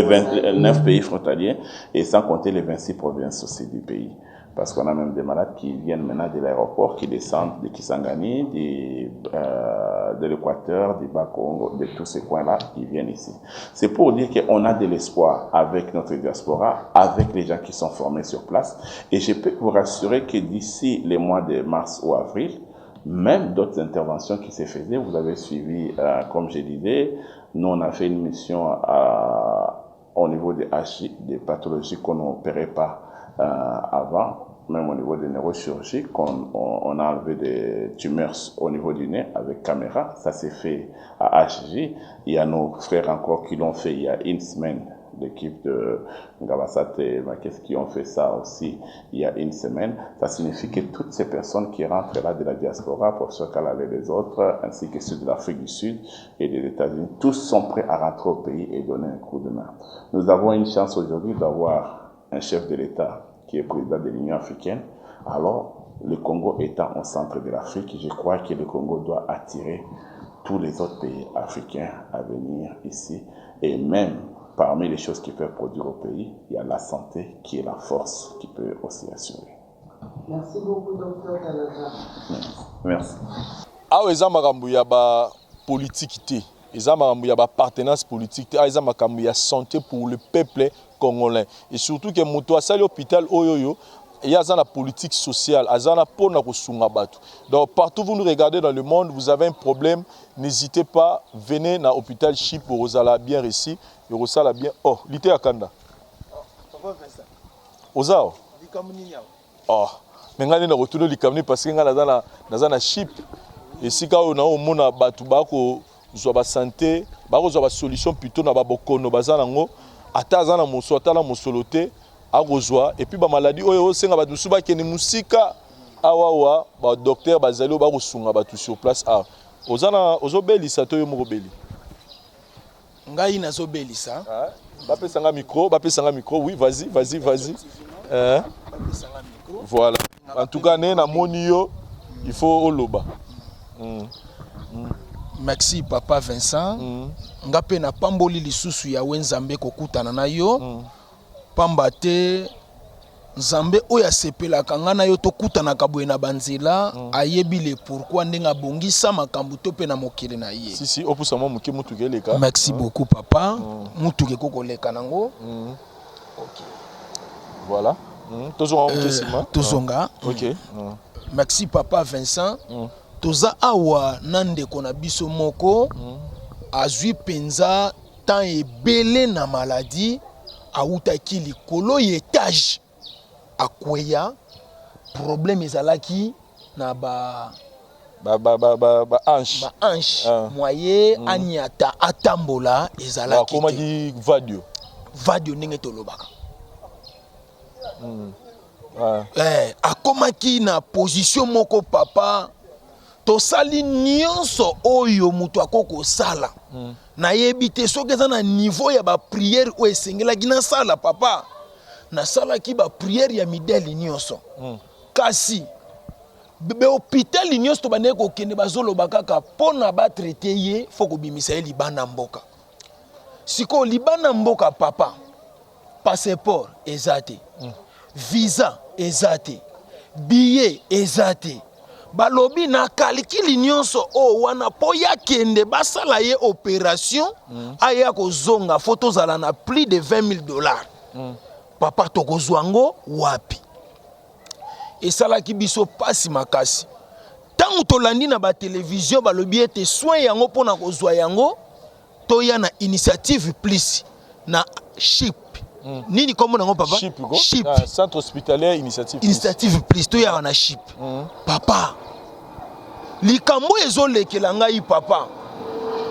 9 pays frontaliers, et sans compter les 26 provinces aussi du pays. Parce qu'on a même des malades qui viennent maintenant de l'aéroport, qui descendent de Kisangani, de l'Équateur, du Bas-Congo, de tous ces coins-là, qui viennent ici. C'est pour dire qu'on a de l'espoir avec notre diaspora, avec les gens qui sont formés sur place. Et je peux vous rassurer que d'ici les mois de mars ou avril, même d'autres interventions qui se faisaient, vous avez suivi, comme je disais, nous on a fait une mission au niveau des pathologies qu'on n'opérait pas avant, même au niveau des neurochirurgies, on a enlevé des tumeurs au niveau du nez avec caméra, ça s'est fait à HJ. Il y a nos frères encore qui l'ont fait il y a une semaine, l'équipe de Ngabasate et Makes qui ont fait ça aussi il y a une semaine. Ça signifie que toutes ces personnes qui rentrent là de la diaspora, professeur Kalale et les autres, ainsi que ceux de l'Afrique du Sud et des États-Unis, tous sont prêts à rentrer au pays et donner un coup de main. Nous avons une chance aujourd'hui d'avoir un chef de l'État qui est président de l'Union africaine. Alors, le Congo étant au centre de l'Afrique, je crois que le Congo doit attirer tous les autres pays africains à venir ici. Et même parmi les choses qui peuvent produire au pays, il y a la santé qui est la force qui peut aussi assurer. Merci beaucoup, Dr. Kalaja. Merci. awa eza makambo ya ba politique te eza makambo ya ba partenance politique te eza makambo ya santé pour le peuple congolais et surtout que moto asali hôpital oyoyo il y a une politique sociale, il y a une donc partout où vous nous regardez dans le monde, vous avez un problème, n'hésitez pas, venez dans l'hôpital Chip pour vous allez bien réussi et vous allez bien. Oh, l'ité à Kanda. Ozao. Oh, mais on a retourné le Kamni parce qu'on a dans un Chip et si quand on a au monde batubako, soit santé, soit solution plutôt na babokono bazanango, atazana moso atala mosoloté. Arozwa et puis ba maladie oyo senga ba dusuba kene musika awawa ba docteur bazali ba kosunga ba sur place a ozana ozobelisa to yo mokobeli ngai nazobelisa ba pesanga micro oui vas-y voilà en tout cas na moni yo il faut oloba merci papa Vincent ngape na pamboli lisusu ya wenzambe kokutana na yo pamba te nzambe oyo asepelaka nga na yo tokutanaka boye na banzela ayebi le pourquoi ndenge abongisa makambo to mpe na mokili na ye si opusa mwa moke mutuka eleka merci beaucoup papa mutuka ekokoleka nango ok voilà tozonga ok merci papa Vincent toza awa na ndeko na biso moko azwi penza temps ebele na maladie autaki likolo étage akweya problème ezalaki na ba hanche moye aniata atambola ezalaki komaki vadio ndenge tolobaka akomaki na position moko papa tosali nyonso oyo mutu akoko sala nayebi te soki eza na niveau ya ba prière oyo esengelaki na sala papa nasalaki ba prière ya midele nyonso kasi be hôpital nyonso tobandeki kokende bazoloba kaka mpona batraite ye fo kobimisa ye libanda mboka sikoyo libanda mboka papa passeport eza te visa eza te billet eza te balobi na kalikili nyonso o wana po ya kende basala ye opération aya kozonga fo tozala na plus de $20,000 papa tokozwango wapi esalaki biso pasi makasi ntango tolandi na batelevizio balobi ete soin yango mpona kozwa yango toya na initiative plus na ship nini kombo nango papa ship centre hospitalier initiative plus toya na ship papa likambo ezolekela ngai papa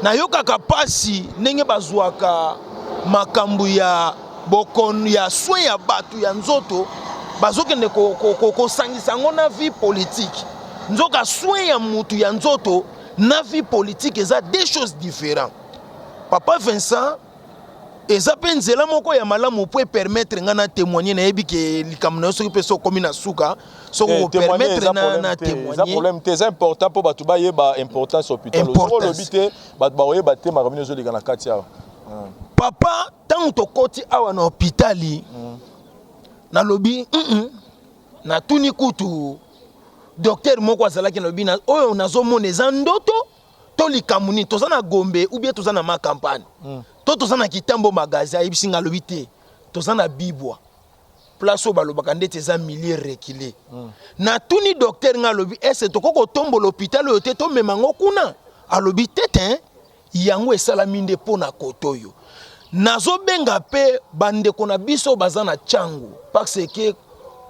nayokaka pasi ndenge bazwaka makambo ya bokono ya soin ya bato ya nzoto bazokende kosangisa ngo na vie politique nzoka soin ya mutu ya nzoto na vie politique eza deux choses différentes papa Vincent eza pe nzela moko ya malamu po permettre nga na témoigner na yebi ke likambo na soki pe so komi na suka so ko permettre na témoigner ça problème c'est important pour batu ba yeba importance hôpital so lobité batu ba yeba te makamino zo lika na kati ya papa tant to koti awa na hôpitali na lobi na tuni kutu docteur moko azalaki na lobi na oyo nazomona eza ndoto to likamuni toza na Gombe ou bien toza na ma campagne to toza na Kitambo magasin ayibisinga lobi te toza na Bibwa place o balobaka ndete eza milieu reculé na tuni docteur nga lobi ese tokoko tombo l'hôpital oyo te to memango kuna alobi tete yango esalami nde pona kotoyo nazobenga pe bandeko na biso baza na changu parce que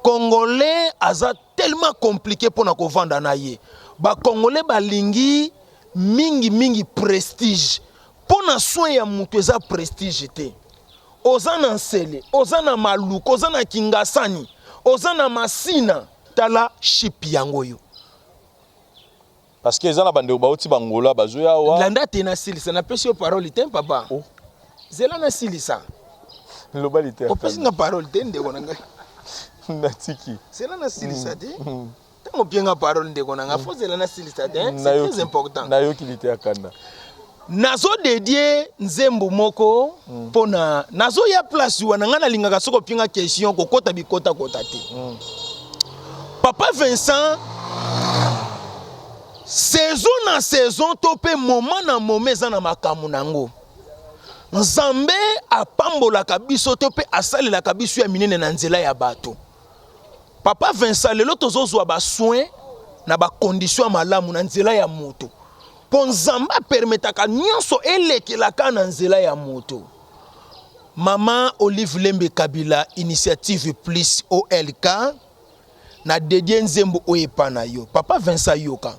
congolais aza tellement compliqué pona kovanda na ye ba congolais balingi mingi prestige pona soin ya mutu eza prestige te oza na Nsele oza na Maluku oza na Kingasani oza na Masina tala ship yango yo parce que eza na bande bauti bangola bazoya wa landa te na silisa na pesi yo parole te papa zela na silisa lobali te opesi na parole te ndeko na ngai natiki zela na silisa te tango pienga parole ndeko na ngai fo zela na silisa te c'est très important na yo kilite akanda nazo dédié nzembo moko pona nazo ya place wana ngana lingaka soko pienga question ko kota bikota kota te papa Vincent saison na saison to pe moment na moment eza na makambo nango. Nzambe apambolaka biso to pe asalelaka biso ya minene na nzela ya bato. Papa Vincent lelo tozozwa ba soin na ba condition malamu na nzela ya moto. Po Nzambe permetaka nyonso elekelaka na nzela ya moto. Maman Olive Lembe Kabila Initiative Plus OLK na dédié nzembo oyepana yo. Papa Vincent yoka.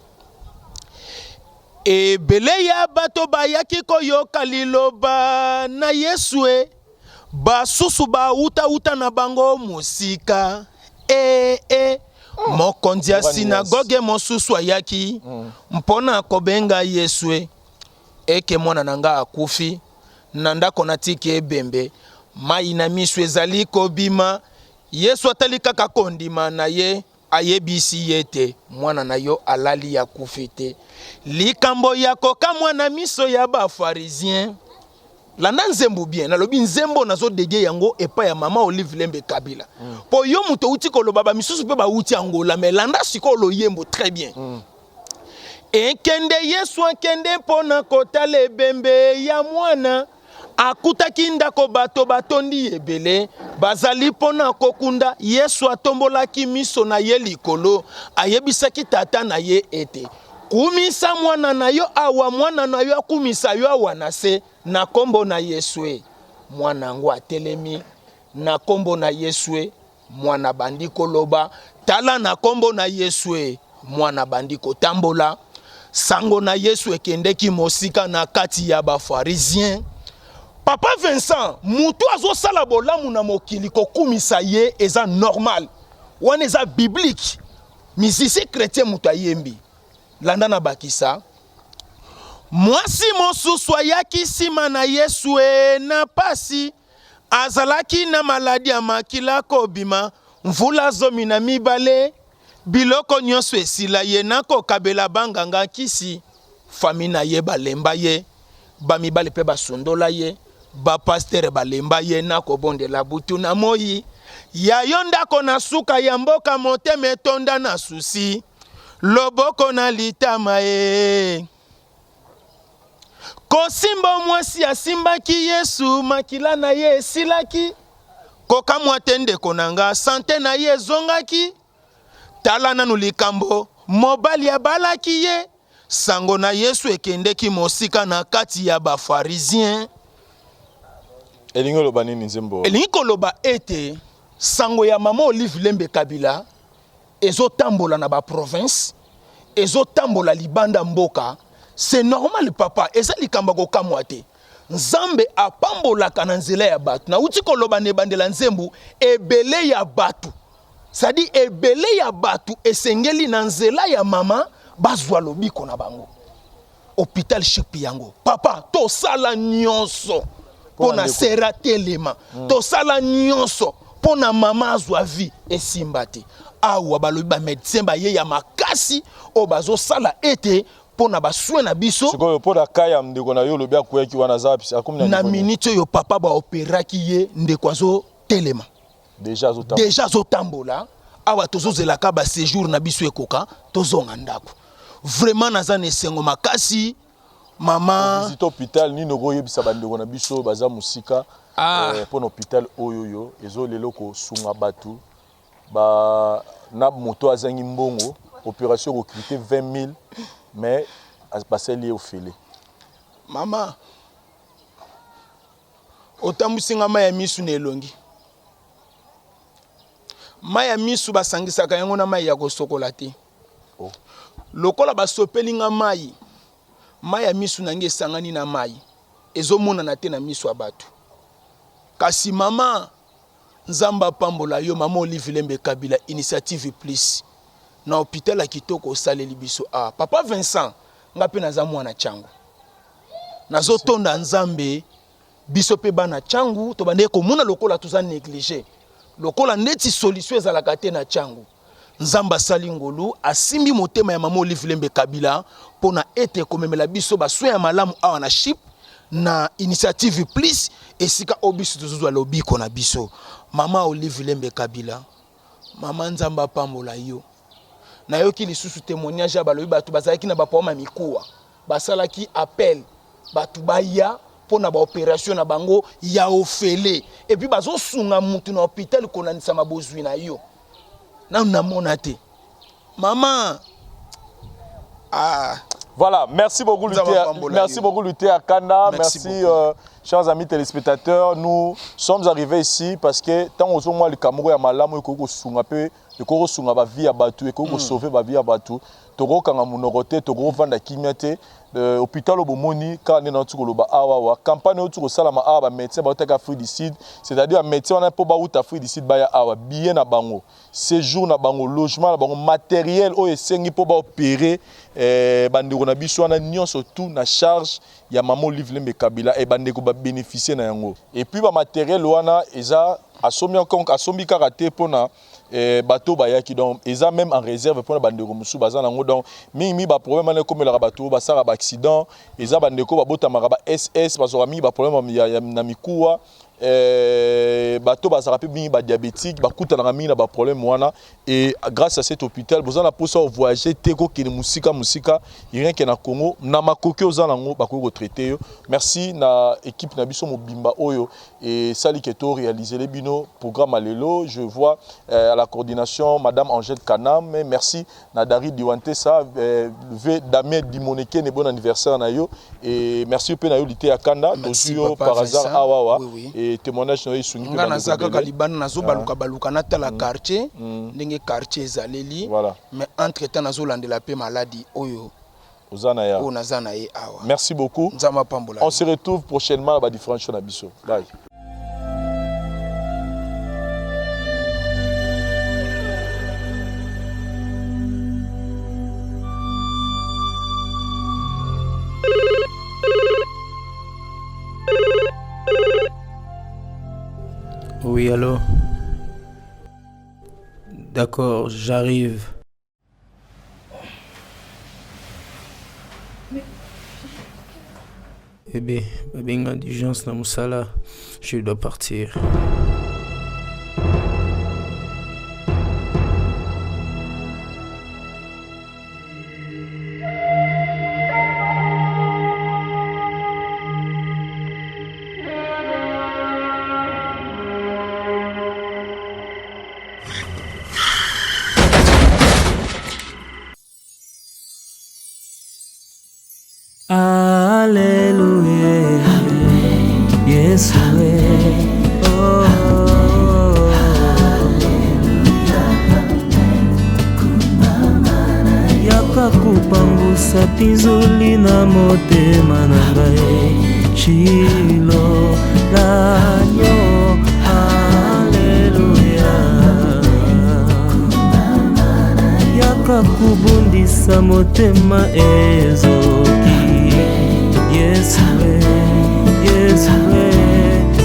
Ebele ya bato bayaki koyoka liloba na Yesue basusu ba uta na bango musika mokonzi ya sinagoge mosusu ayaki mpona kobenga Yesue eke mwana nanga akufi na ndako na tiki ebembe mai na misu ezali kobima Yesu atali kaka kondima na ye ayebisi yete mwana na yo alali ya kufite likambo ya koka mwana miso ya ba pharisien landa nzembo bien nalobi nzembo nazo dege yango epa ya mama Olive Lembe Kabila po yo muto uti koloba ba misusu pe ba uti angola mais landa sikolo yembo très bien ekende Yesu akende pona kotala ebembe ya mwana akutaki ndako bato batondi ebele bazali pona kokunda Yesu atombolaki miso na ye likolo ayebisaki tata na ye ete kumisa mwana na yo awa mwana na yo akumisa yo awa na se na kombo na Yesue mwana ngo atelemi na kombo na Yesue mwana bandi koloba tala na kombo na Yesue mwana bandi kotambola sango na Yesu ekendeki mosika na kati ya ba pharisien. Papa Vincent, mutu azo sala bolamu na mokili kokumisa ye eza normal. Wana eza biblique. Misisi chrétien mutu ayembi. Landa na bakisa. Mwasi mosusu ayaki sima na Yesu na pasi. Azalaki na maladi ya makila kobima. Mvula zomi na mibale. Biloko nyonso esila ye nako kabela banganga kisi. Famina ye balemba ye. Bamibale pe basondola ye. Ba pasteur balemba ye na kobondela butu na moyi ya yondako na suka ya mboka moteme tonda na susi loboko na litama ye kosimba mwasi asimbaki Yesu makila na ye esilaki koka mwatende konanga sante na ye zongaki tala nanu likambo mobali abalaki ye sango na Yesu ekendeki mosika na kati ya ba pharisien. Elingo loba nini nzembo? Elingo loba ete sango ya mama Olive Lembe Kabila ezo tambola na ba province ezo tambola libanda mboka. C'est normal papa eza likamba ko kamwate Nzambe apambolaka na nzela ya batu na uti koloba ne bandela nzembu ebele ya batu sadi ebele ya batu esengeli na nzela ya mama bazwa lobiko na bango hôpital chipi yango papa to sala nyonso pona sera telema to sala nyonso pona mama azwa vie esimbate awa balobi ba médecin ba ye ya makasi o bazo sala ete pona ba soin na biso sikoyo pona kaya ndeko na yo lobi akoyaki wana zapi akomina na minute yo papa ba operaki ye ndeko azo telema déjà zo tambola awa tozozelaka ba séjour na biso ekoka tozonga ndako vraiment nazana esengo makasi mama visite hôpital ni nogo yebisa bandeko na biso baza musika pona hôpital oyoyo ezo lelo ko sunga batu ba na moto azangi mbongo opération recruter 20 000 mais passé lié au filet mama otambusinga maya misu na elongi maya misu basangisaka yango na mai ya kosokola te lokola basopelinga mai maya misu nange esangani na mai ezomona na te na misu ya bato kasi mama Nzamba pambola yo mama Olive Lembe Kabila Initiative Plus na hôpital ya kitoko osaleli biso papa Vincent nga pe naza mwana changu nazo tonda Nzambe biso pe bana changu to bande ko mona lokola tuza négliger lokola neti solution ezalaka te na changu Nzamba sali ngolu asimbi motema ya mama Olive Lembe Kabila pona ete komemela biso ba soin ya malamu awa na ship na Initiative Plus esika obiso tuzuzwa lobiko na biso mama Olive Lembe Kabila mama Nzamba pambola yo nayoki lisusu témoignage ya balobi bato bazalaki na bapoma mikuwa basalaki appel bato baya pona ba opération na bango ya ofele et puis bazosunga mutu na hôpital konanisa mabozwi na yo na namona te maman. Voilà, merci beaucoup Luther à Kanda, merci chers amis téléspectateurs. Nous sommes arrivés ici parce que tant que moi le Cameroun a malamu et que sunga pe et que sunga ba vie à batu et que sauver ba vie à batu. Toro kanga munorote toro vanda kimiate hôpital obomoni quand on est dans awa campagne autour salama awa médecin ba taka fruicide, c'est-à-dire un médecin on a pas ba uta fruicide ba ya awa bien na bango séjour na bango logement na bango matériel o esengi po ba opérer bandeko na biso na nyonso tout na charge ya maman livre le kabila et bandeko ba bénéficier na yango et puis ba matériel wana eza asombi karaté pona bateau bayaki donc eza même en réserve pona bandeko musu baza nango donc mingi ba problème na comme la bateau ba sara ba accident eza bandeko ba botamaka ba SS bazo mi ba problème ya na mikuwa bateau ba sara pe mingi ba diabétique ba kutana mingi na ba problème wana et grâce à cet hôpital vous en a posa voyager teko kene musika rien que na Congo na makoki oza nango ba ko traiter yo merci na équipe na biso mobimba oyo et sali keto réaliser les bino programme alelo je vois à la coordination madame Angèle Kanam mais merci na Dari Diwante ça Damien Dimoneke ne bon anniversaire na yo et merci pe na yo Lité Akanda tozio par hasard awawa et témoignage na isungi nga nazaka kalibana nazo baluka na tala quartier ndenge quartier zaleli mais entre temps nazo landela pe maladie oyo Ozanaya. Merci beaucoup. On se retrouve prochainement à la différentes choses à Bisso. Bye. Oui, allô? D'accord, j'arrive. Bébé, une d'urgence dans Moussala, je dois partir. Alléluia, Yesu, oh, yakakupangusa pinzoli na motema na ngai chilo lanyo. Alléluia, yakakubundisa motema ezoki. Yes, yes,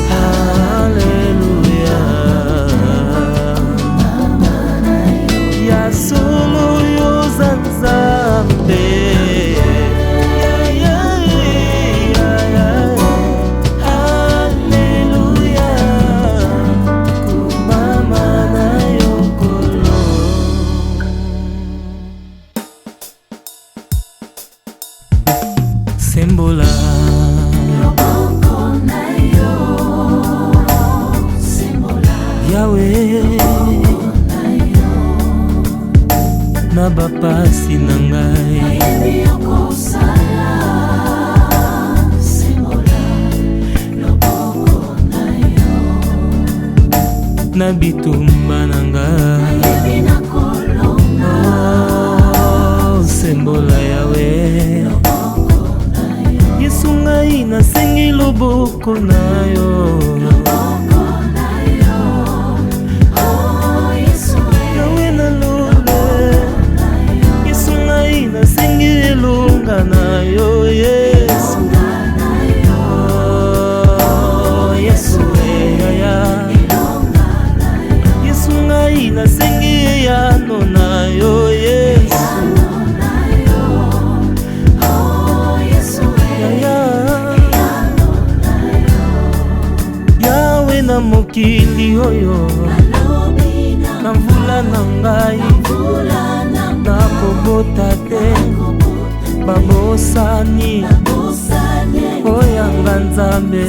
hallelujah. Ya solo yo zanzambe. Hallelujah. Kumama na yokolo. Sembola Yahweh na bapasi na ngai na bitumba na ngai sembola Yahweh Yesu ngai nasengi loboko na yo. Yawe nalole Yesu ngai nasengi elonga na yo Yesu. Yesu yaya Yesu ngai nasengi yano na yo Yesu. Yawe na mokili oyo na mvula na ngai nakobota te babosani oyanga nzambe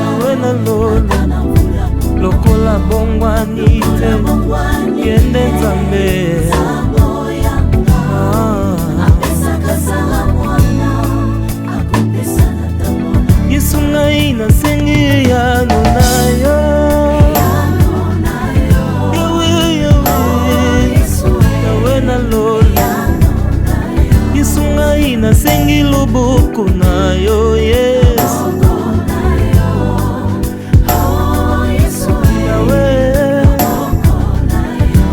yawe na lolo lokola bongwani te yende nzambe Yesu ngai nasengi yano na yo yawe na lolo Yesu ngai nasengi loboko na yo Yesu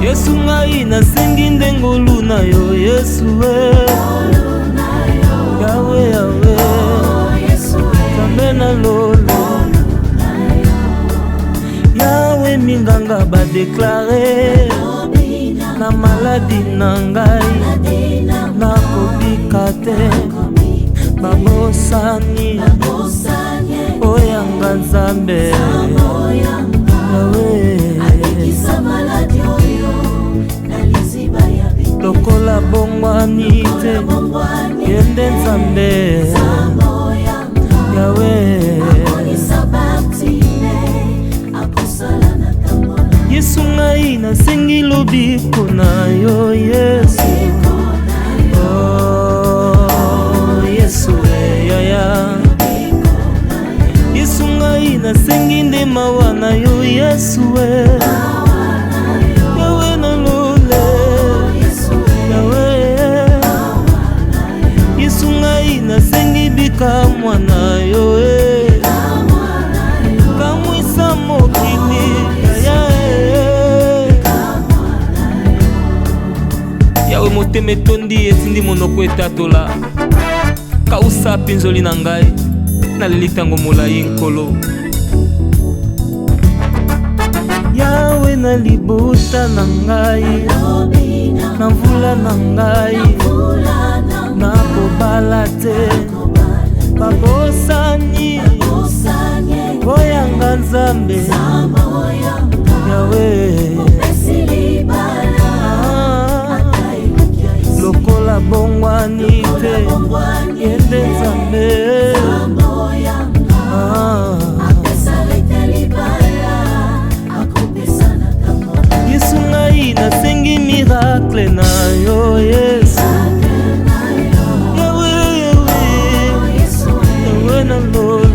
Yesu ngai nasengi ndengolu na yo Yesu yawe yawe kambe na lolo yawe minganga badeklare na maladi na ngai nakobika te babosani oyanga nzambe yawe lokola bongwani te yende nzambe yawe Yesu ngai nasengi lobiko na yo Yesu Yesu yaya Yesu ngai nasengi ndemawa na yo Yesu yawe na lole yawe Yesu ngai nasengi bikamwa na yo kamwisa mokili yawe motema etondi etindi monoko etatola kausa pinzoli na ngai naleli ntango molai nkolo yawe na libota na ngai na mvula na ngai nakobala te babosani oyanga nzambe yawe lokola bongwani te yende nzambe Yesu ngai nasengi miracle na yo Yesu yawe na lolo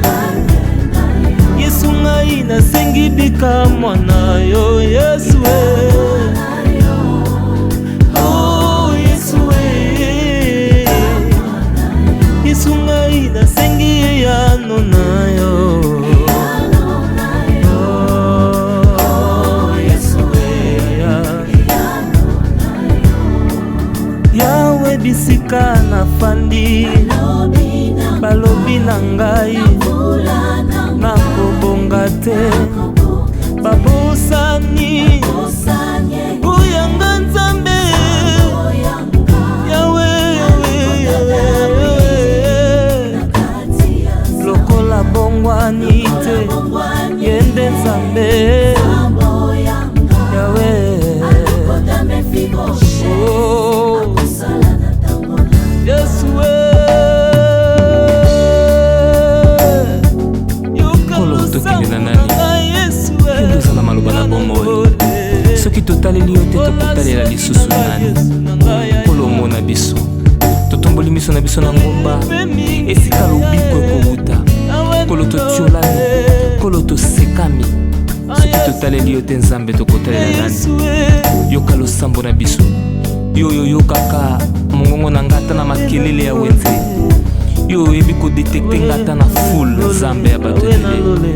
Yesu ngai nasengi bikamwa na yo Yesu Yesu ngai nasengi yano na yo yawe bisika na fandi balobi na ngai nakobonga te babosani oyanga nzambe yawe lokola bongwani te yende nzambe yawe Yesu kolo tokende na nani kendoza na maloba na bomoi soki totaleli yo te tokotalela lisusu nani kolo omona biso totomboli miso na biso na ngomba esika lobiko ekowuta kolo totiolani kolo tosekami soki totaleli yo te nzambe tokotalela nani yoka losambo na biso yo yokaka mongongo na ngata na makelele ya wenze yo oyebi kodetekte ngata na foule nzambe ya bato ebele